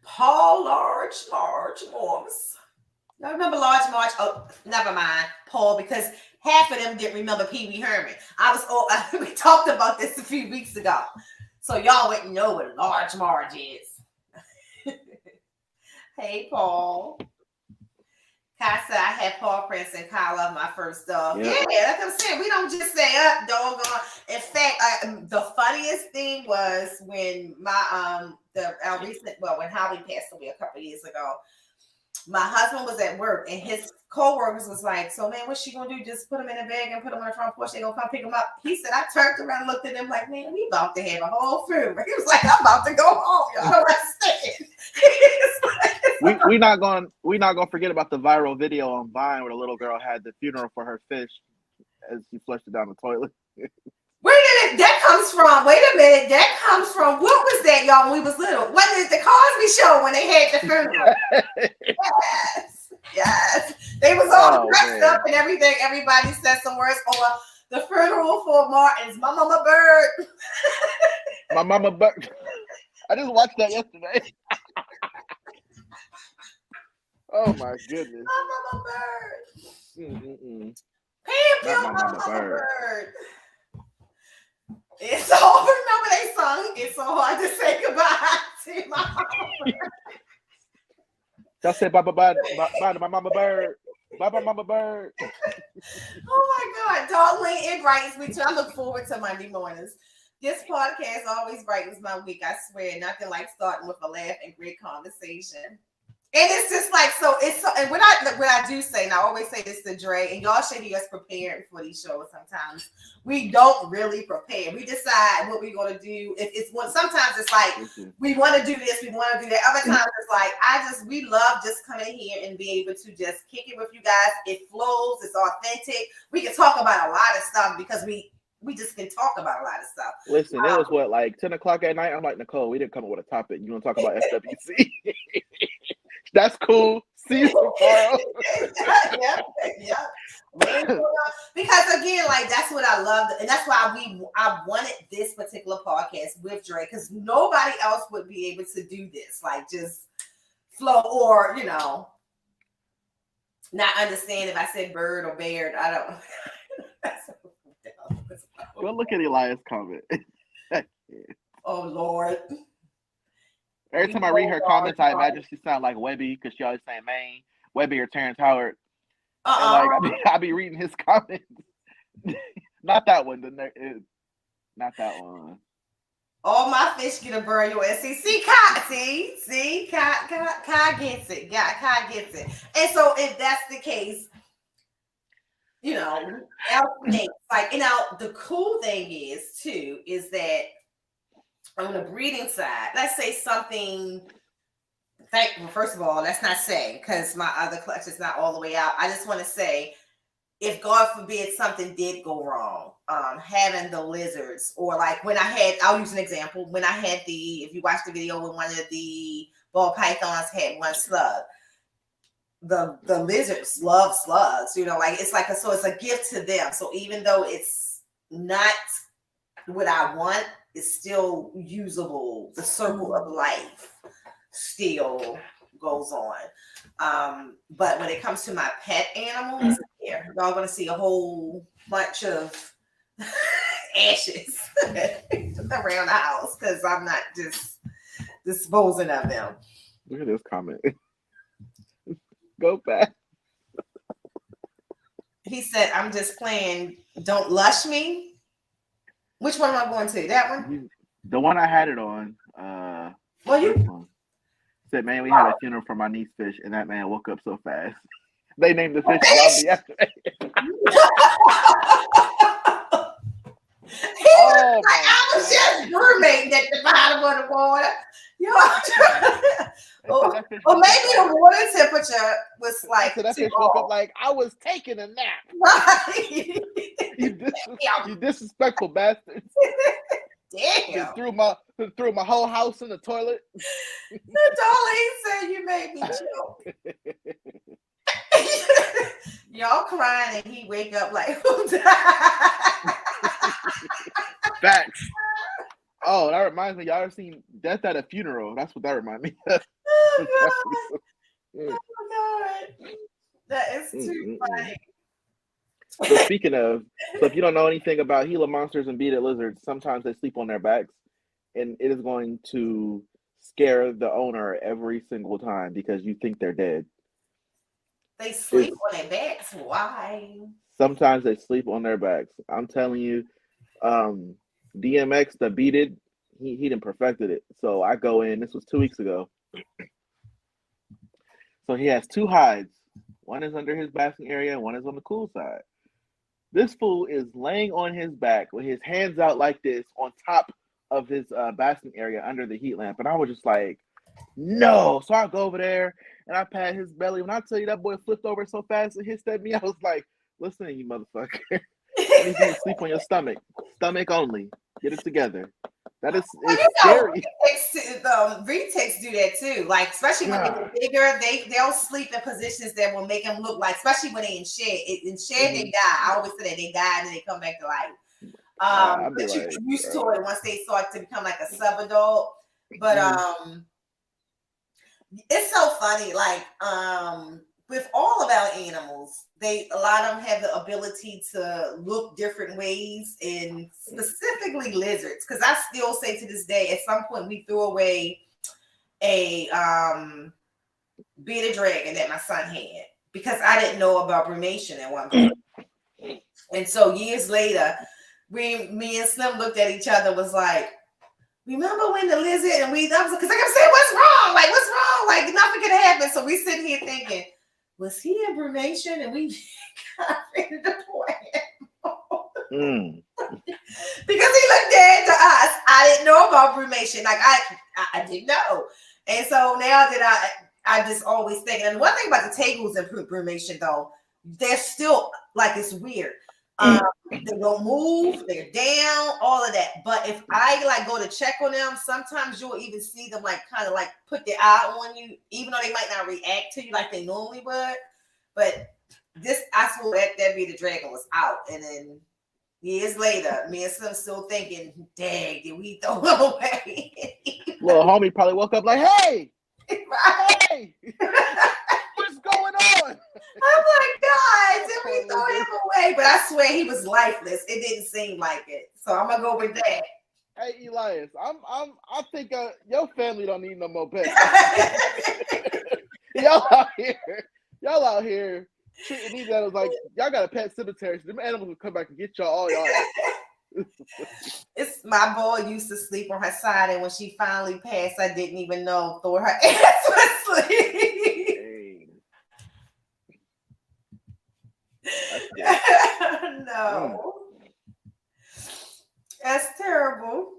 Paul Large Morris. Y'all remember Large March? Oh, never mind, Paul, because half of them didn't remember Pee Wee Herman. We talked about this a few weeks ago. So y'all wouldn't know what Large Marge is. Hey, Paul. Kai said I had paw prints and Kyle loved my first dog. Yeah, that's what I'm saying. We don't just say up, dog. In fact, the funniest thing was when when Holly passed away a couple years ago. My husband was at work and his co-workers was like, so man, what's she gonna do? Just put him in a bag and put him on the front porch. They gonna come pick him up. He said, I turned around and looked at him like, man, we about to have a whole funeral. He was like, I'm about to go home. Y'all don't understand. We're not gonna forget about the viral video on Vine where the little girl had the funeral for her fish as she flushed it down the toilet. Wait a minute, that comes from what was that, y'all, when we was little? Wasn't it the Cosby Show when they had the funeral? Yes. They was all dressed up and everything. Everybody said some words for the funeral for Martin's My Mama Bird. My Mama Bird. I just watched that yesterday. Oh my goodness. My Mama Bird. Not my Mama Bird. It's all, remember they sung, it's so hard to say goodbye to my Mama Bird. Y'all said bye to my Mama Bird. Bye bye Mama Bird. Oh my God. Darling, it brightens me too. I look forward to Monday mornings. This podcast always brightens my week. I swear, nothing like starting with a laugh and great conversation. And it's just like, and what I do say, and I always say this to Dre, and y'all should hear us preparing for these shows sometimes. We don't really prepare. We decide what we're going to do. Sometimes it's like, we want to do this, we want to do that. Other times it's like, we love just coming here and be able to just kick it with you guys. It flows, it's authentic. We can talk about a lot of stuff because we just can talk about a lot of stuff. Listen, it was like 10 o'clock at night. I'm like, Nicole, we didn't come up with a topic. You want to talk about SWC? That's cool. See you tomorrow. yeah. Because again, like that's what I loved, and that's why I wanted this particular podcast with Dre, because nobody else would be able to do this, like just flow, or not understand if I said bird or beard. I don't. Go look at Elias' comment. Oh Lord. Every time I read her comments, I imagine she sounds like Webby because she always saying Maine, Webby or Terrence Howard. And like I be reading his comments. Not that one. Not that one. All my fish get a bird. See, Kai, see, Kai gets it. Kai gets it. And so if that's the case, like, the cool thing is that on the breeding side, let's say something. First of all, let's not say, because my other collection is not all the way out. I just want to say, if God forbid something did go wrong, having the lizards, or like when I'll use an example. When I had if you watch the video when one of the ball pythons had one slug, the lizards love slugs, it's like so it's a gift to them. So even though it's not what I want, it's still usable. The circle of life still goes on. But when it comes to my pet animals, y'all gonna see a whole bunch of ashes around the house because I'm not just disposing of them. Look at this comment. Go back. He said, I'm just playing Don't Lush Me. Which one am I going to? That one? The one I had it on. Said, man, we had a funeral for my niece fish, and that man woke up so fast. They named the fish Zombie after it. I was just mermaiding at the bottom of the water. Or maybe the water temperature was like. So that fish woke up like, I was taking a nap. Right. You disrespectful bastards. Damn. Threw my whole house in the toilet. Darlene said you made me chill. Y'all crying and he wake up like, who died? Facts. Oh, that reminds me. Y'all ever seen Death at a Funeral? That's what that reminds me of. Oh God. That is too funny. So speaking of, so if you don't know anything about Gila monsters and bearded lizards, sometimes they sleep on their backs, and it is going to scare the owner every single time because you think they're dead. They sleep on their backs. Why? Sometimes they sleep on their backs. I'm telling you, DMX, the bearded, he done perfected it. So I go in. This was 2 weeks ago. So he has two hides. One is under his basking area, one is on the cool side. This fool is laying on his back with his hands out like this on top of his basking area under the heat lamp. And I was just like, no. So I go over there and I pat his belly. When I tell you that boy flipped over so fast and hissed at me, I was like, listen, you motherfucker. I need you to sleep on your stomach. Stomach only. Get it together. That is scary. Retics do that too. Like, especially when they get bigger, they'll sleep in positions that will make them look like, especially when they in shed. In shed, they die. I always say that they die and then they come back to life. But you get used to it once they start to become like a sub-adult. But it's so funny. Like, with all of our animals, a lot of them have the ability to look different ways, and specifically lizards. Because I still say to this day, at some point we threw away a bearded dragon that my son had because I didn't know about brumation at one point. And so years later, me and Slim looked at each other, was like, remember when the lizard, and because I kept saying, what's wrong? Like, what's wrong? Like, nothing could happen. So we sitting here thinking, was he in brumation? And we got ready to pour him. Because he looked dead to us. I didn't know about brumation. Like, I didn't know. And so now that I just always think, and one thing about the Tegus and brumation, though, they're still, like, it's weird. They don't move, they're down, all of that. But if I like go to check on them, sometimes you'll even see them like kind of like put their eye on you, even though they might not react to you like they normally would. But this, I swear that bearded dragon was out. And then years later, me and Slim still thinking, dang, did we throw him away? Little homie probably woke up like, hey, hey, what's going on? I'm like, God, did we throw him away? But I swear he was lifeless. It didn't seem like it. So I'm gonna go with that. Hey, Elias, I think your family don't need no more pets. Y'all out here treating these animals like y'all got a pet cemetery. So them animals will come back and get y'all all y'all. It's my boy used to sleep on her side, and when she finally passed, I didn't even know. Throw her ass asleep. No, that's terrible.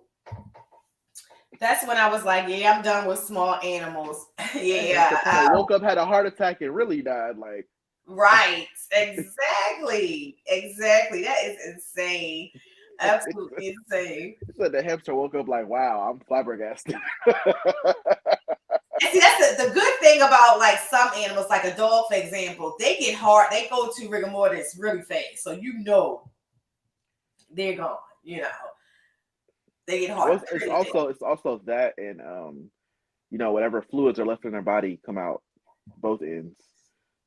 That's when I was like, yeah, I'm done with small animals. Yeah, I woke up, had a heart attack, and really died. Like, right, exactly. That is insane. Absolutely insane. So the hamster woke up like, wow, I'm flabbergasted. See, that's the good thing about like some animals, like a dog, for example. They get hard. They go to rigor mortis really fast, so you know they're gone. You know, they get hard. Well, it's also that, and whatever fluids are left in their body come out both ends.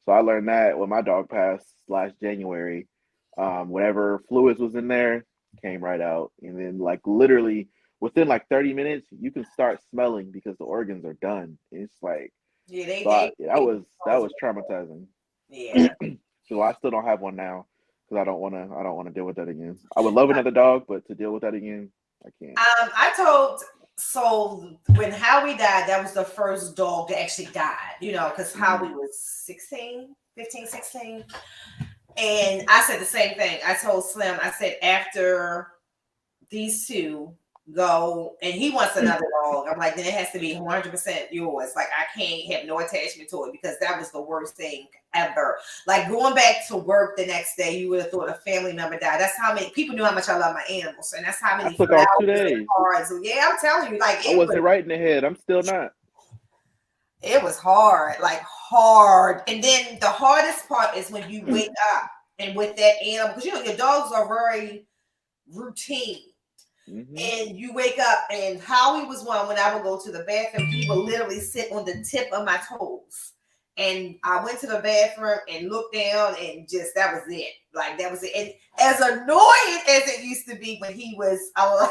So I learned that when my dog passed last January. Whatever fluids was in there came right out, and then like literally within like 30 minutes, you can start smelling because the organs are done. It's like, that was traumatizing. Yeah. So I still don't have one now because I don't want to deal with that again. I would love another dog, but to deal with that again, I can't. So when Howie died, that was the first dog that actually died, because Howie was 15, 16. And I said the same thing. I told Slim, I said, after these two go, and he wants another dog, I'm like, then it has to be 100% yours. Like, I can't have no attachment to it because that was the worst thing ever. Like, going back to work the next day, you would have thought a family member died. That's how many people knew how much I love my animals, and that's how many took off 2 days. Yeah, I'm telling you, like, I wasn't right in the head. I'm still not. It was hard, like hard. And then the hardest part is when you wake up and with that animal, because your dogs are very routine. And you wake up, and Howie was one when I would go to the bathroom, he would literally sit on the tip of my toes. And I went to the bathroom and looked down, and just that was it. Like that was it. And as annoying as it used to be when he was alive,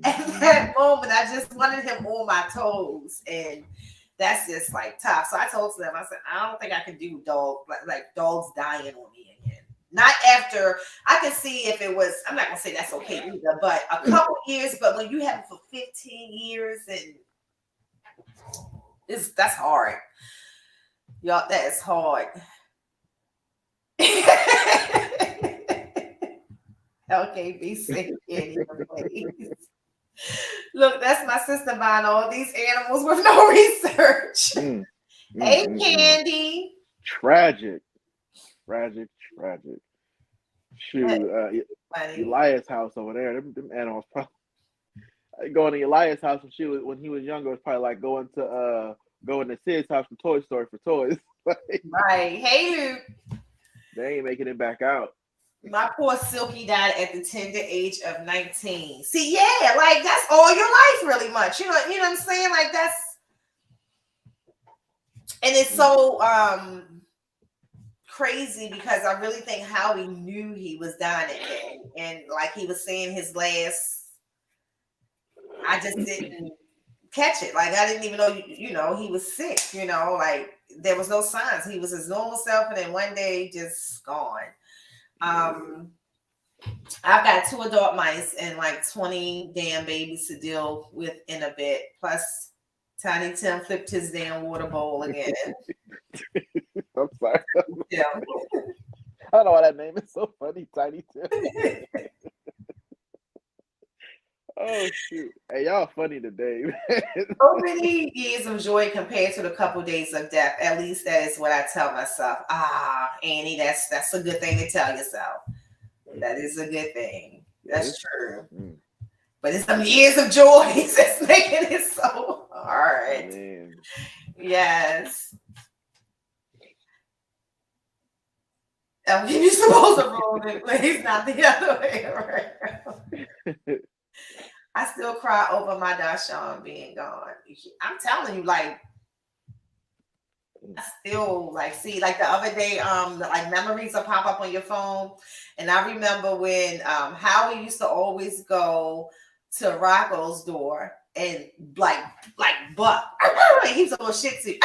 at that moment, I just wanted him on my toes. And that's just like tough. So I told them, I said, I don't think I can do like dogs dying on me again. Not after, I can see if it was, I'm not gonna say that's okay either, but a couple years, but when you have it for 15 years, and that's hard. Y'all, that is hard. Okay, be safe anyway, please. Look, that's my sister buying all these animals with no research. Hey, Candy. Tragic. Shoot, Elias' house over there. Them animals probably going to Elias' house when he was younger was probably like going to Sid's house from Toy Story for toys. Right. Hey, Luke. They ain't making it back out. My poor Silky died at the tender age of 19. See, yeah, like that's all your life, really much. You know what I'm saying? Like that's, and it's so crazy because I really think Howie knew he was dying, and like he was saying his last, I just didn't catch it. Like I didn't even know, he was sick. Like there was no signs. He was his normal self, and then one day just gone. I've got 2 adult mice and like 20 damn babies to deal with in a bit. Plus, Tiny Tim flipped his damn water bowl again. I'm sorry. Yeah. I don't know why that name is so funny, Tiny Tim. Oh shoot! Hey, y'all funny today, man. So many years of joy compared to the couple days of death. At least that is what I tell myself. Annie, that's a good thing to tell yourself. That is a good thing. That's true. But it's some years of joy that's making it so hard. Man. Yes. You're supposed to roll it, please, not the other way around. I still cry over my Dashawn being gone. I'm telling you, like, I still see, like the other day, like memories will pop up on your phone. And I remember when Howie used to always go to Rocco's door and like buck. He's a little shih tzu.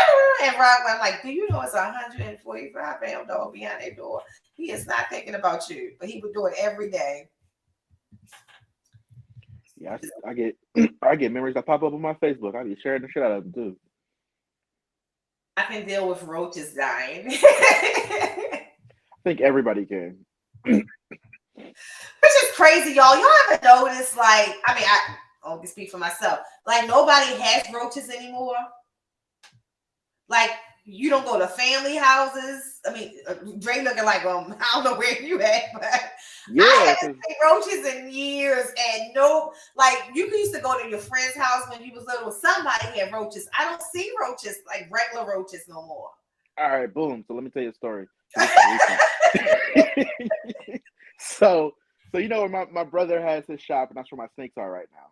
And Rocco, I'm like, do you know it's a 145-pound dog behind that door? He is not thinking about you, but he would do it every day. Yeah, I get memories that pop up on my Facebook. I be sharing the shit out of them too. I can deal with roaches dying. I think everybody can. Which is crazy, y'all. Y'all ever notice, like, I mean, I only speak for myself. Like, nobody has roaches anymore. Like, you don't go to family houses. I mean, Dre looking like, I don't know where you at, but yeah, I haven't seen roaches in years. And you used to go to your friend's house when you was little. Somebody had roaches. I don't see roaches, like regular roaches, no more. All right, boom. So let me tell you a story. So you know where my brother has his shop, and that's where my snakes are right now.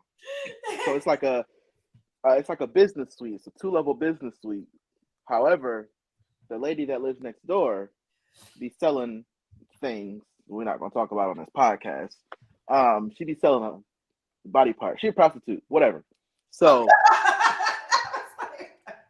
So it's like a business suite. It's a 2-level business suite. However, the lady that lives next door be selling things we're not going to talk about on this podcast. She be selling a body part. She a prostitute, whatever. So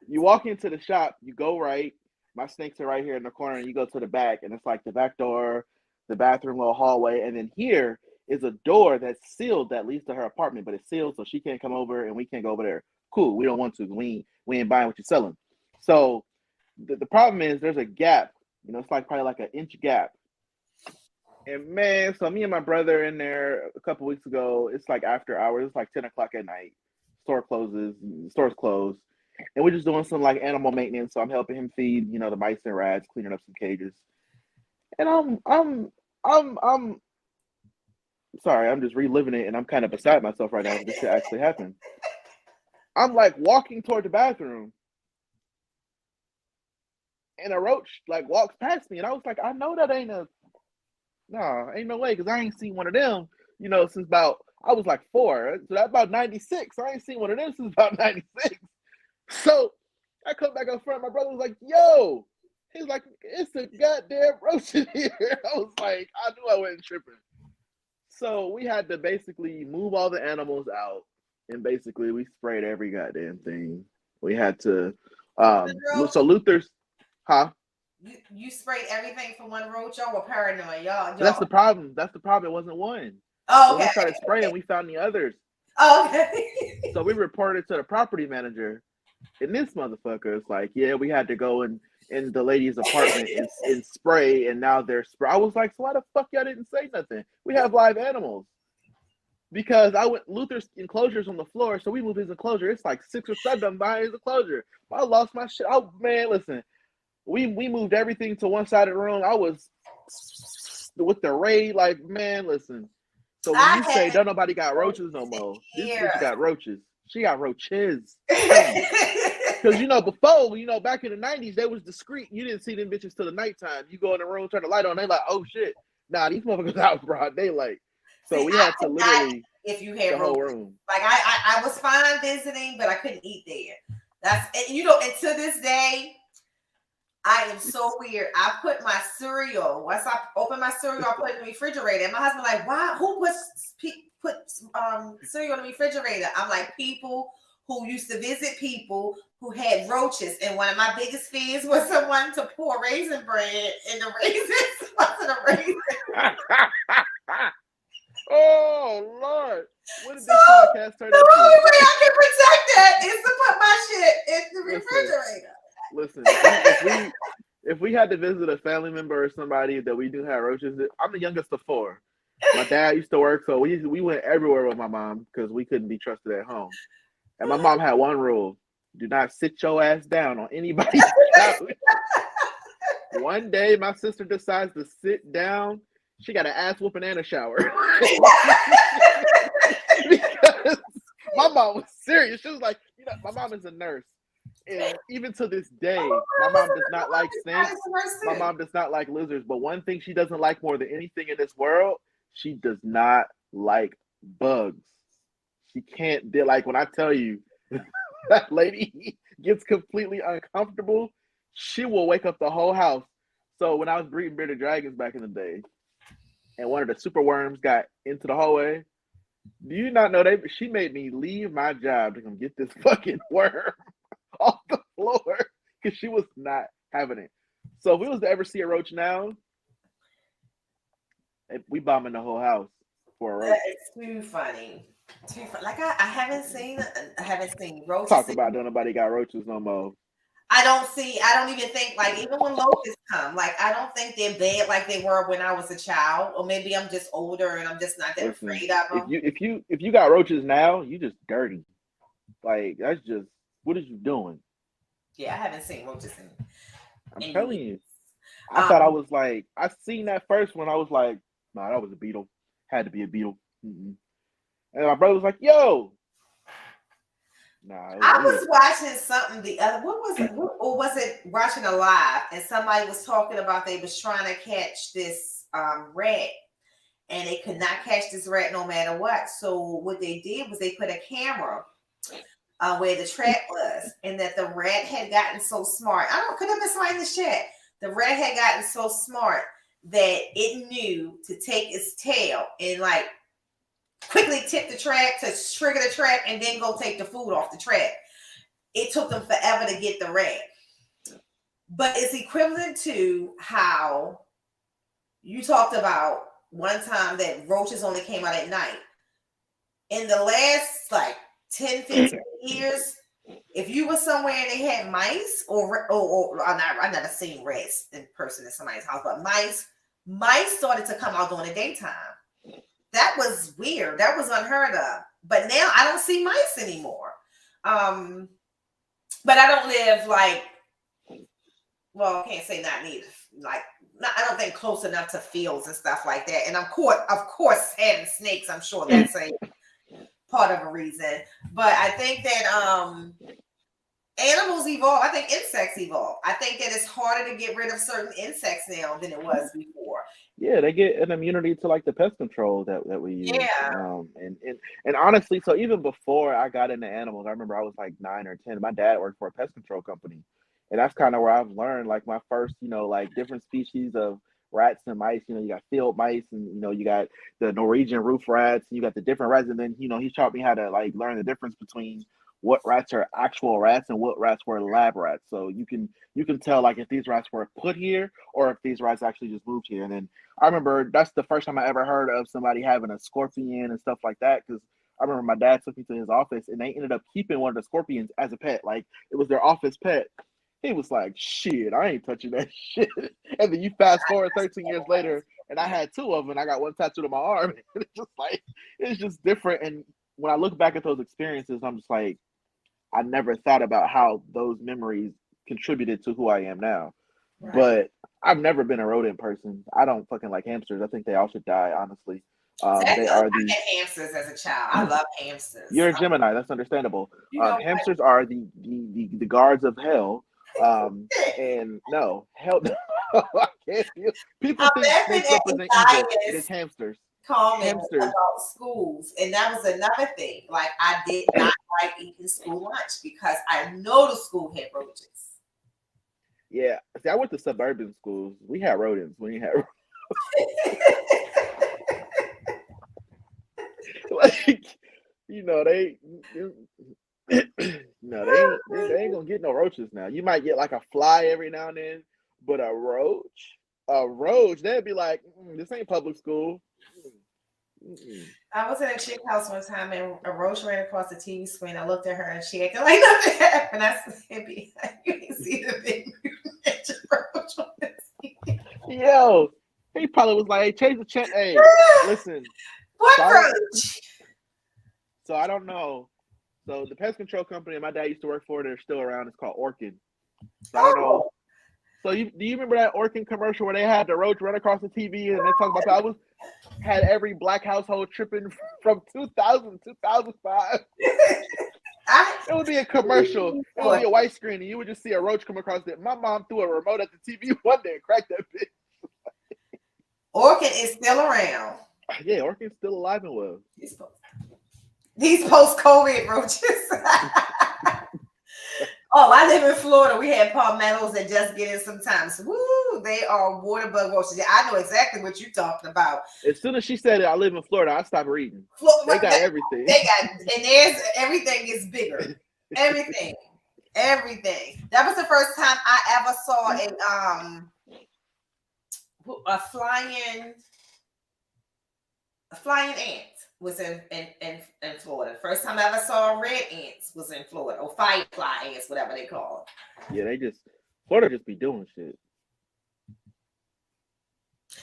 you walk into the shop, you go right. My snakes are right here in the corner, and you go to the back, and it's like the back door, the bathroom, little hallway, and then here is a door that's sealed that leads to her apartment, but it's sealed so she can't come over and we can't go over there. Cool, we don't want to. We ain't buying what you're selling. So the problem is there's a gap. It's like probably like an inch gap. And man, so me and my brother in there a couple weeks ago, it's like after hours, it's like 10 o'clock at night. Store's closed. And we're just doing some like animal maintenance. So I'm helping him feed, the mice and rats, cleaning up some cages. And I'm sorry, I'm just reliving it, and I'm kind of beside myself right now. This shit actually happened. I'm like walking toward the bathroom, and a roach like walks past me, and I was like, I know that ain't no way, because I ain't seen one of them you know, since about, I was like 4. So that's about 96. I ain't seen one of them since about 96. So I come back up front. My brother was like, yo, he's like, it's a goddamn roach in here. I was like, I knew I wasn't tripping. So we had to basically move all the animals out, and basically we sprayed every goddamn thing. We had to, so Luther's, huh? You sprayed everything for one roach. Y'all were paranoid, y'all. That's the problem. That's the problem. It wasn't one. Oh, okay. When we started spraying, we found the others. Oh, okay. So we reported to the property manager, and this motherfucker is like, yeah, we had to go in the lady's apartment and spray, and now they're spray. I was like, so why the fuck y'all didn't say nothing? We have live animals. Because Luther's enclosure's on the floor, so we moved his enclosure. It's like 6 or 7 of them behind his enclosure. I lost my shit. Oh man, listen, we moved everything to one side of the room. I was with the raid, like, man, listen. So when you say don't nobody got roaches no more, this bitch got roaches. She got roaches. Because, you know, before, you know, back in the 90s, they was discreet. You didn't see them bitches till the nighttime. You go in the room, turn the light on, they like, oh shit. Nah, these motherfuckers out broad daylight. So we had to literally, if you had the whole roaches. room. Like I was fine visiting, but I couldn't eat there. That's, you know, and to this day, I am so weird. I put my cereal, once I open my cereal, I put it in the refrigerator. And my husband like, why? Who put cereal in the refrigerator? I'm like, people who used to visit people who had roaches. And one of my biggest fears was someone to pour raisin bread and the raisins wasn't a raisin. Oh Lord! What did this podcast turn into? The only way I can protect that is to put my shit in the refrigerator. Listen, if we had to visit a family member or somebody that we knew had roaches, I'm the youngest of 4. My dad used to work, so we went everywhere with my mom because we couldn't be trusted at home. And my mom had one rule: do not sit your ass down on anybody's couch. One day, my sister decides to sit down. She got an ass whooping and a shower. Because my mom was serious. She was like, you know, my mom is a nurse. And even to this day, my mom does not like snakes. My mom does not like lizards. But one thing she doesn't like more than anything in this world, she does not like bugs. She can't deal. Like when I tell you that lady gets completely uncomfortable, she will wake up the whole house. So when I was breeding bearded dragons back in the day, and one of the super worms got into the hallway, do you not know she made me leave my job to come get this fucking worm off the floor because she was not having it. So if we was to ever see a roach now, we bombing the whole house for a roach. It's too funny. Too funny. Like I haven't seen roaches. Talk about don't nobody got roaches no more. I don't even think, like, even when locusts come, like, I don't think they're bad like they were when I was a child, or maybe I'm just older and I'm just not that afraid of them. If you got roaches now, you just dirty. Like, that's just, what is you doing? Yeah, I haven't seen roaches I'm telling you. I thought I was like, I seen that first when I was like, nah, that was a beetle. Had to be a beetle. Mm-mm. And my brother was like, yo. Nah, I was watching something the other, what was it? Or was it watching a live? And somebody was talking about they was trying to catch this rat, and they could not catch this rat no matter what. So what they did was they put a camera where the trap was, and that the rat had gotten so smart. Could have been somebody in the chat. The rat had gotten so smart that it knew to take its tail and like quickly tip the trap to trigger the trap and then go take the food off the trap. It took them forever to get the rat. But it's equivalent to how you talked about one time that roaches only came out at night. In the last like 10, 15 years, if you were somewhere and they had mice or I've never seen rats in person in somebody's house, but mice started to come out during the daytime. That was weird. That was unheard of. But now I don't see mice anymore. But I don't live like, well, I can't say not neither. Like, I don't think close enough to fields and stuff like that. And of course, having snakes, I'm sure that's a part of a reason. But I think that animals evolve. I think insects evolve. I think that it's harder to get rid of certain insects now than it was before. Yeah, they get an immunity to like the pest control that we use. Yeah. And honestly, so even before I got into animals, I remember I was like 9 or 10. My dad worked for a pest control company, and that's kind of where I've learned like my first, like different species of rats and mice. You got field mice, and you got the Norwegian roof rats, and you got the different rats. And then he taught me how to like learn the difference between what rats are actual rats and what rats were lab rats. So you can tell like if these rats were put here or if these rats actually just moved here. And then I remember that's the first time I ever heard of somebody having a scorpion and stuff like that, because I remember my dad took me to his office and they ended up keeping one of the scorpions as a pet. Like it was their office pet. He was like, shit, I ain't touching that shit. And then you fast forward 13 years later and I had 2 of them and I got one tattooed on my arm. And it's just different. And when I look back at those experiences, I'm just like, I never thought about how those memories contributed to who I am now. Right. But I've never been a rodent person. I don't fucking like hamsters. I think they all should die, honestly. They are I had hamsters as a child. I love hamsters. You're a Gemini. That's understandable. Hamsters are the guards of hell. And no, hell no. I can't feel. People think snakes represent evil. It is hamsters. Hamsters about schools, and that was another thing. Like I did not like eating school lunch because I know the school had roaches. Yeah, see, I went to suburban schools. We had rodents. We didn't have like, they ain't gonna get no roaches now. You might get like a fly every now and then, but a roach, they'd be like, this ain't public school. I was in a chick house one time and a roach ran across the TV screen. I looked at her and she acted like nothing happened. I said, you can see the big roach on the TV. Yo, he probably was like, hey, change the channel. Hey, listen. What roach? So I don't know. So the pest control company my dad used to work for, they're still around. It's called Orkin. So I don't know. So do you remember that Orkin commercial where they had the roach run across the TV and they talk about that? Had every black household tripping from 2000 to 2005. It would be a commercial. It would be a white screen, and you would just see a roach come across it. My mom threw a remote at the TV one day and cracked that bitch. Orkin is still around. Yeah, Orkin's still alive and well. These post-COVID roaches. Oh, I live in Florida. We had palmettos that just get in sometimes. Woo, they are water bug roaches. Yeah, I know exactly what you're talking about. As soon as she said I live in Florida, I stopped reading. They got everything. And everything is bigger. Everything. That was the first time I ever saw a flying ant. Was in Florida. First time I ever saw red ants was in Florida, or firefly ants, whatever they call it. Yeah, Florida just be doing shit.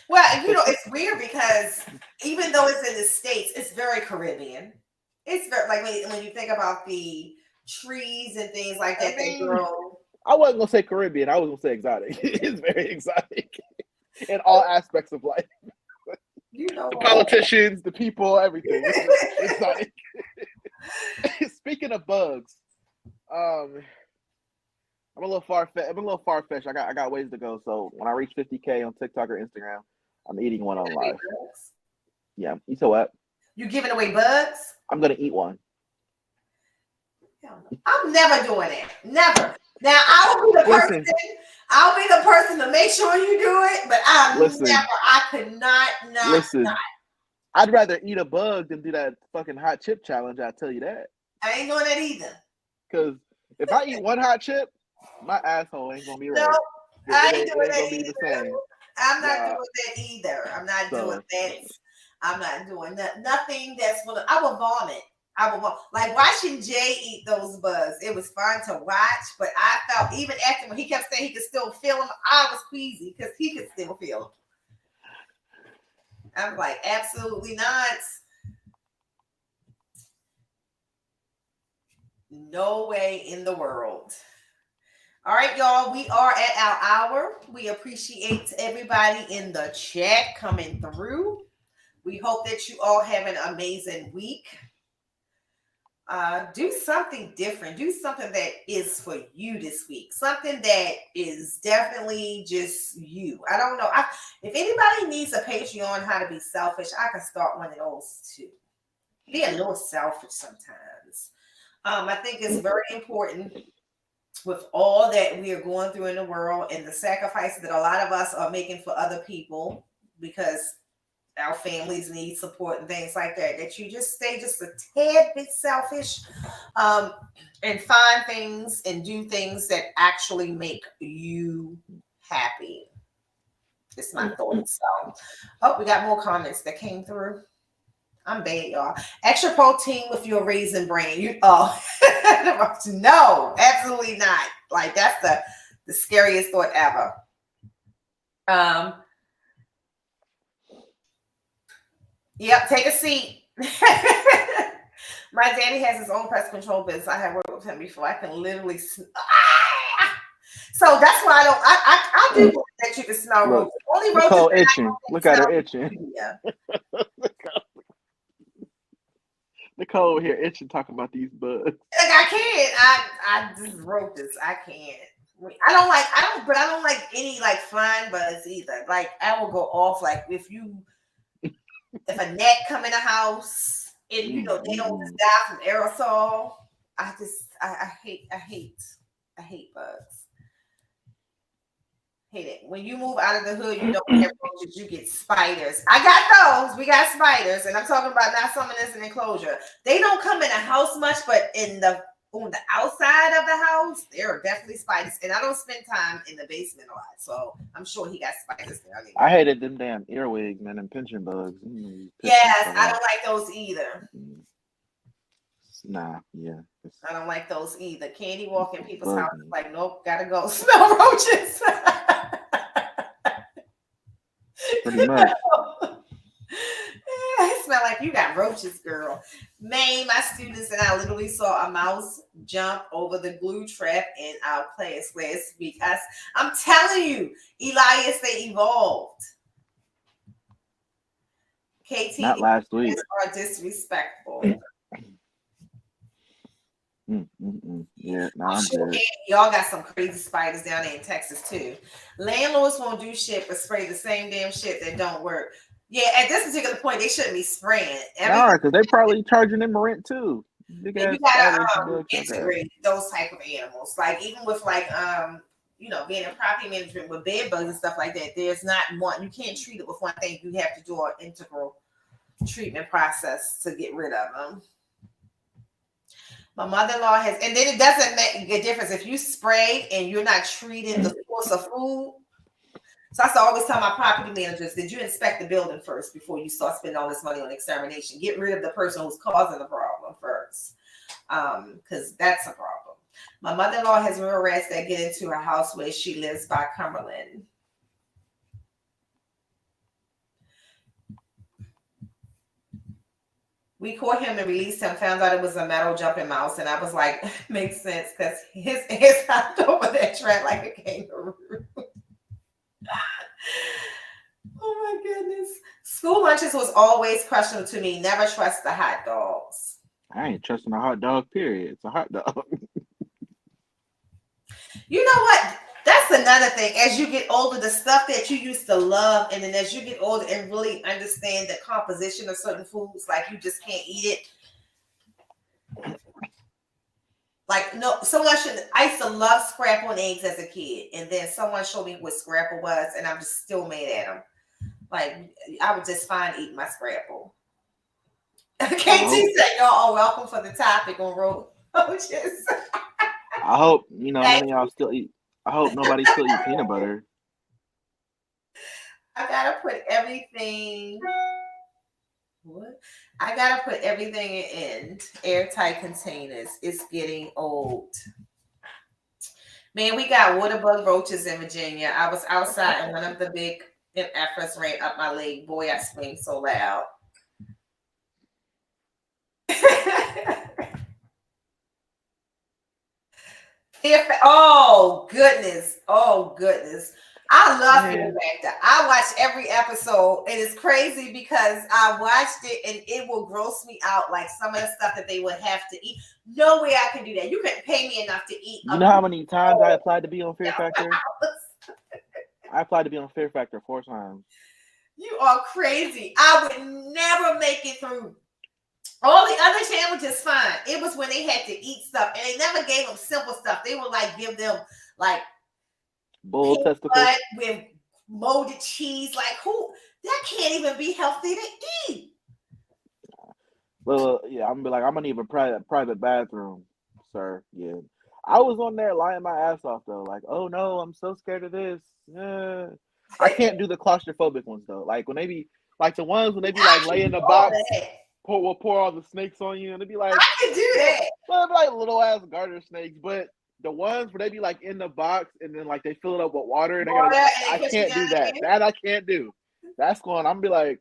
Well, it's weird because even though it's in the States, it's very Caribbean. It's very like when you think about the trees and things like that they grow. I wasn't gonna say Caribbean. I was gonna say exotic. It's very exotic in all aspects of life. The politicians, the people, everything. It's exotic. Speaking of bugs, I'm a little far-fetched. I got ways to go. So when I reach 50K on TikTok or Instagram, I'm eating one on live. Yeah. You said what? You giving away bugs? I'm gonna eat one. I'm never doing it. Never. Now I'll be the person. I'll be the person to make sure you do it, but I could not. I'd rather eat a bug than do that fucking hot chip challenge. I tell you that. I ain't doing that either. Because if I eat one hot chip, my asshole ain't gonna be right. No, I ain't doing that either. I'm not doing that either. I'm not doing that. I'm not doing that. Nothing that's gonna. I will vomit. Like watching Jay eat those bugs. It was fun to watch, but I felt even after when he kept saying he could still feel them, I was queasy because he could still feel them. I'm like, absolutely not. No way in the world. All right, y'all, we are at our hour. We appreciate everybody in the chat coming through. We hope that you all have an amazing week. Do something different. Do something that is for you this week. Something that is definitely just you. I don't know. If anybody needs a Patreon how to be selfish, I can start one of those too. Be a little selfish sometimes. I think it's very important with all that we are going through in the world and the sacrifices that a lot of us are making for other people because our families need support and things like that, that you just stay just a tad bit selfish and find things and do things that actually make you happy. It's my thought. So, we got more comments that came through. I'm bad, y'all. Extra protein with your Raisin Bran. No, absolutely not. Like that's the scariest thought ever. Yep, take a seat. My daddy has his own pest control business. I have worked with him before. I can literally so that's why I do believe that you can smell roaches. Only Nicole roaches itching. Look at her itching. Yeah. Nicole over here itching talking about these bugs. Like I can't. I just roaches. I can't. I don't like any like flying bugs either. Like I will go off like if a gnat come in the house and they don't just die from aerosol. I hate bugs. Hate it. When you move out of the hood, you don't get roaches, you get spiders. I got those. We got spiders, and I'm talking about not something that's an enclosure. They don't come in the house much, but on the outside of the house, there are definitely spiders. And I don't spend time in the basement a lot, so I'm sure he got spiders there. I hated them damn earwigs, man, and pinching bugs. Yes, I don't like those either. Nah, yeah. I don't like those either. Candy walk in people's houses like, nope, gotta go. Smell roaches. Pretty much. It smell like you got roaches, girl. May, my students and I literally saw a mouse jump over the glue trap in our class last week. I'm telling you, Elias, they evolved. KT, not last week. Are disrespectful. Yeah, no, I'm good. Y'all got some crazy spiders down there in Texas too. Landlords won't do shit but spray the same damn shit that don't work. Yeah, at this particular point, they shouldn't be spraying. Because they probably charging them rent too. You gotta integrate those type of animals. Like even with like being in property management with bed bugs and stuff like that, there's not one. You can't treat it with one thing. You have to do an integral treatment process to get rid of them. My mother-in-law has, and then it doesn't make a difference if you spray and you're not treating the source of food. So I always tell my property managers, did you inspect the building first before you start spending all this money on extermination? Get rid of the person who's causing the problem first, because that's a problem. My mother-in-law has real rats that get into her house where she lives by Cumberland. We caught him and released him, found out it was a metal jumping mouse, and I was like, makes sense, because his ass hopped over that trap like a kangaroo. Oh my goodness. School lunches was always questionable to me. Never trust the hot dogs. I ain't trusting a hot dog, period. It's a hot dog. You know what? That's another thing. As you get older, the stuff that you used to love, and then as you get older and really understand the composition of certain foods, like you just can't eat it. Like, no, I used to love scrapple and eggs as a kid, and then someone showed me what scrapple was, and I'm just still mad at them. Like, I was just fine eating my scrapple. KT said, y'all are welcome for the topic on roaches. I hope, none of y'all still eat. I hope nobody still eat peanut butter. I gotta put everything in airtight containers. It's getting old. Man, we got water bug roaches in Virginia. I was outside and one of the big efforts ran up my leg. Boy, I screamed so loud. Oh goodness. I love Yeah. Fear Factor. I watch every episode, and it's crazy because I watched it and it will gross me out. Like some of the stuff that they would have to eat. No way I can do that. You couldn't pay me enough to eat. You know how many times I applied to be on Fear Factor? I applied to be on Fear Factor 4 times. You are crazy. I would never make it through. All the other channels just fine. It was when they had to eat stuff, and they never gave them simple stuff. They would like give them like Bull testicles butt with molded cheese. Like who? That can't even be healthy to eat. Well, yeah, I'm gonna be like, I'm gonna need a private bathroom, sir. Yeah, I was on there lying my ass off though. Like, oh no, I'm so scared of this. I can't do the claustrophobic ones though. Like when they be like the ones when they be like lay in the box, pour all the snakes on you, and they be like, I can do that. Well, they be like little ass garter snakes, but the ones where they be like in the box and then like they fill it up with water and I can't do that. That I can't do. That's going. I'm gonna be like.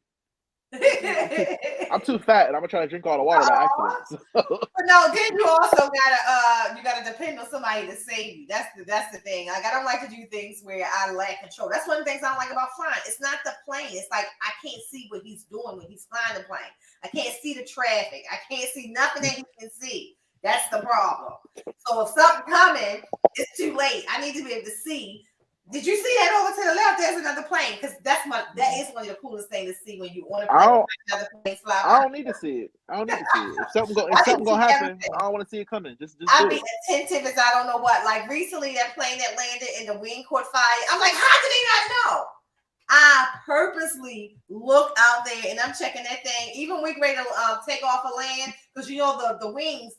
I'm too fat and I'm gonna try to drink all the water by accident. But no, then you also gotta depend on somebody to save you. That's the thing. Like I don't like to do things where I lack control. That's one of the things I don't like about flying. It's not the plane. It's like I can't see what he's doing when he's flying the plane. I can't see the traffic. I can't see nothing that he can see. That's the problem. So if something coming, it's too late. I need to be able to see. Did you see that over to the left? There's another plane because that is one of the coolest things to see when you on a plane. Another plane fly by. I don't need to see it. I don't need to see it. If something gonna happen, I don't want to see it coming. Just I'll be attentive as I don't know what. Like recently, that plane that landed and the wing caught fire. I'm like, how did they not know? I purposely look out there and I'm checking that thing. Even when we're ready to take off a land, because you know the wings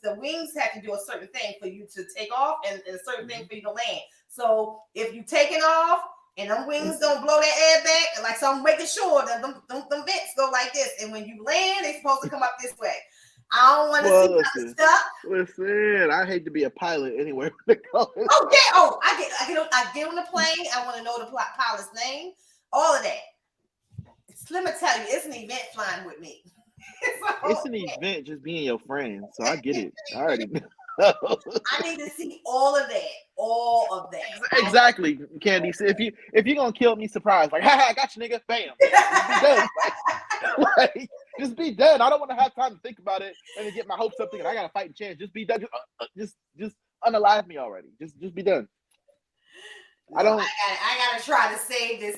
have to do a certain thing for you to take off and a certain thing for you to land. So if you taking off and them wings don't blow that air back, like so I'm making sure that them vents go like this. And when you land, they're supposed to come up this way. I don't want to see nothing stuck. Listen, I hate to be a pilot anywhere. I get on the plane. I want to know the pilot's name. All of that. Let me tell you, it's an event flying with me. It's an event just being your friend. So I get it. I already know. I need to see all of that. Exactly, Candy. So if you're gonna kill me, surprise, like, I got you, nigga, bam. Just be done. Like, just be done. I don't want to have time to think about it and to get my hopes up thinking I got a fighting chance. Just be done. Just unalive me already. Just be done. I gotta try to save this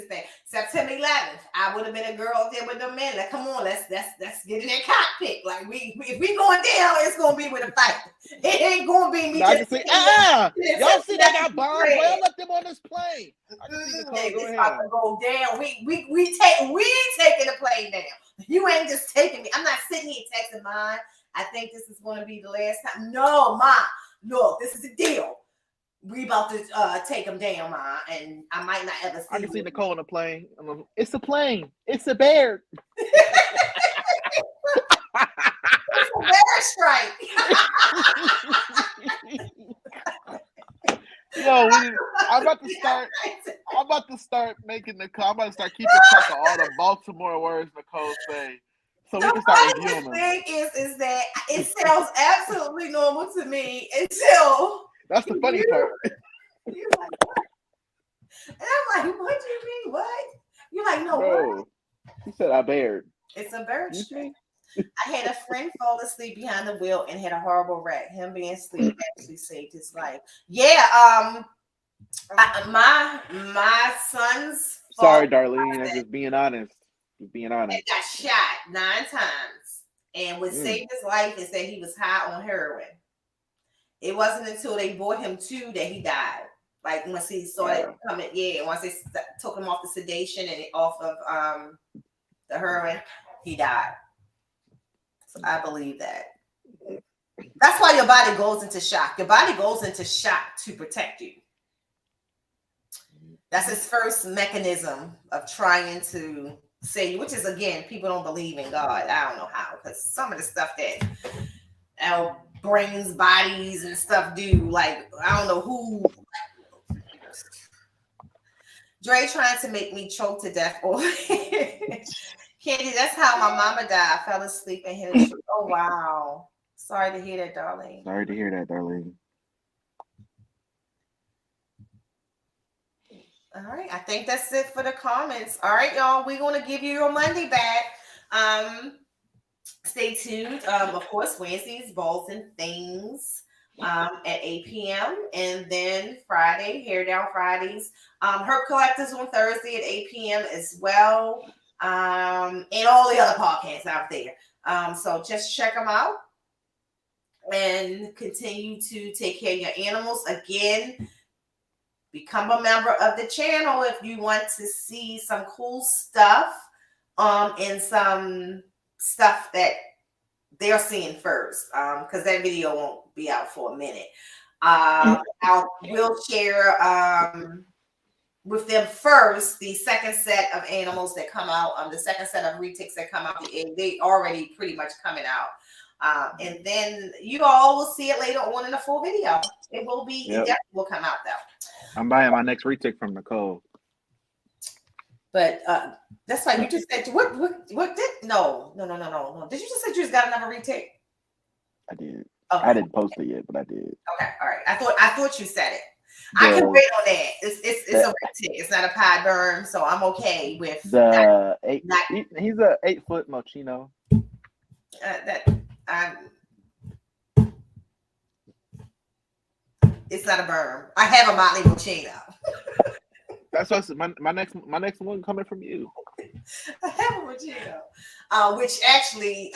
thing. September 11th, I would have been a girl up there with the men. Like, come on, let's get in that cockpit. Like, if we going down, it's gonna be with a fight. It ain't gonna be me. I just say, y'all see that got bombs? Well, let them on this plane. I just see it's about to go down. We ain't taking the plane down. You ain't just taking me. I'm not sitting here texting mine. I think this is going to be the last time. No, Ma. Look, this is a deal. We about to take them down, Ma, and I might not ever see. I can see Nicole on the plane. It's a plane. It's a bear. It's a bear strike. Yo, I'm about to start making I'm about to start keeping track of all the Baltimore words Nicole say. So we can start reviewing them. The thing is that it sounds absolutely normal to me until. That's the funny part. You're like, what? And I'm like, what do you mean? What? You're like, no, bro, what? He said I bared. It's a bird strike. I had a friend fall asleep behind the wheel and had a horrible wreck. Him being asleep actually saved his life. Yeah, my son's. Sorry, Darlene. I'm just being honest. He got shot 9 times, and what saved his life is that he was high on heroin. It wasn't until they brought him to that he died. Like once he started coming, once they took him off the sedation and off of the heroin, he died. So I believe that. That's why your body goes into shock. Your body goes into shock to protect you. That's his first mechanism of trying to save you, which is, again, people don't believe in God. I don't know how, because some of the stuff that our brains, bodies, and stuff do, like, I don't know who. Dre trying to make me choke to death. Candy, that's how my mama died. I fell asleep and hit a tree. Oh, wow. Sorry to hear that, darling. All right. I think that's it for the comments. All right, y'all. We're going to give you your Monday back. Stay tuned. Of course, Wednesdays, balls and things at 8 p.m. And then Friday, Hair Down Fridays. Herb Collectors on Thursday at 8 p.m. as well. And all the other podcasts out there. So just check them out and continue to take care of your animals. Again, become a member of the channel if you want to see some cool stuff and some stuff that they're seeing first, because that video won't be out for a minute. We'll share with them first the second set of animals that come out, the second set of retics that come out. They already pretty much coming out. And then you all will see it later on in the full video. It will be, it definitely will come out though. I'm buying my next retic from Nicole. But that's why you just said what did no. Did you just say you just got another retake? I did. Okay. I didn't post it yet, but I did. Okay, all right. I thought you said it. I can wait on that. It's a retake. It's not a pie burn, so I'm okay with the he's a 8-foot Mochino. It's not a berm. I have a Motley Mochino. That's what my next one coming from you. I have a Mochino, which actually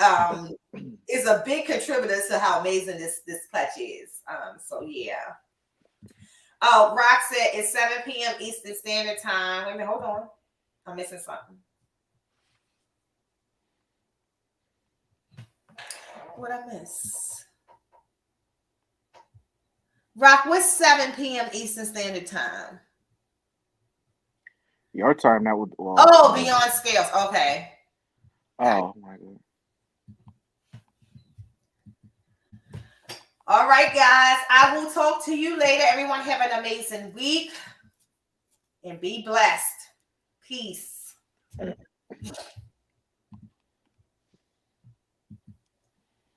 is a big contributor to how amazing this clutch is. So yeah. Oh, Rock said it's 7 p.m. Eastern Standard Time. Wait a minute, hold on. I'm missing something. What I miss? Rock, what's 7 p.m. Eastern Standard Time? Your time, that would. Well, Beyond Scales. Okay. Oh my God. All right, guys. I will talk to you later. Everyone have an amazing week and be blessed. Peace.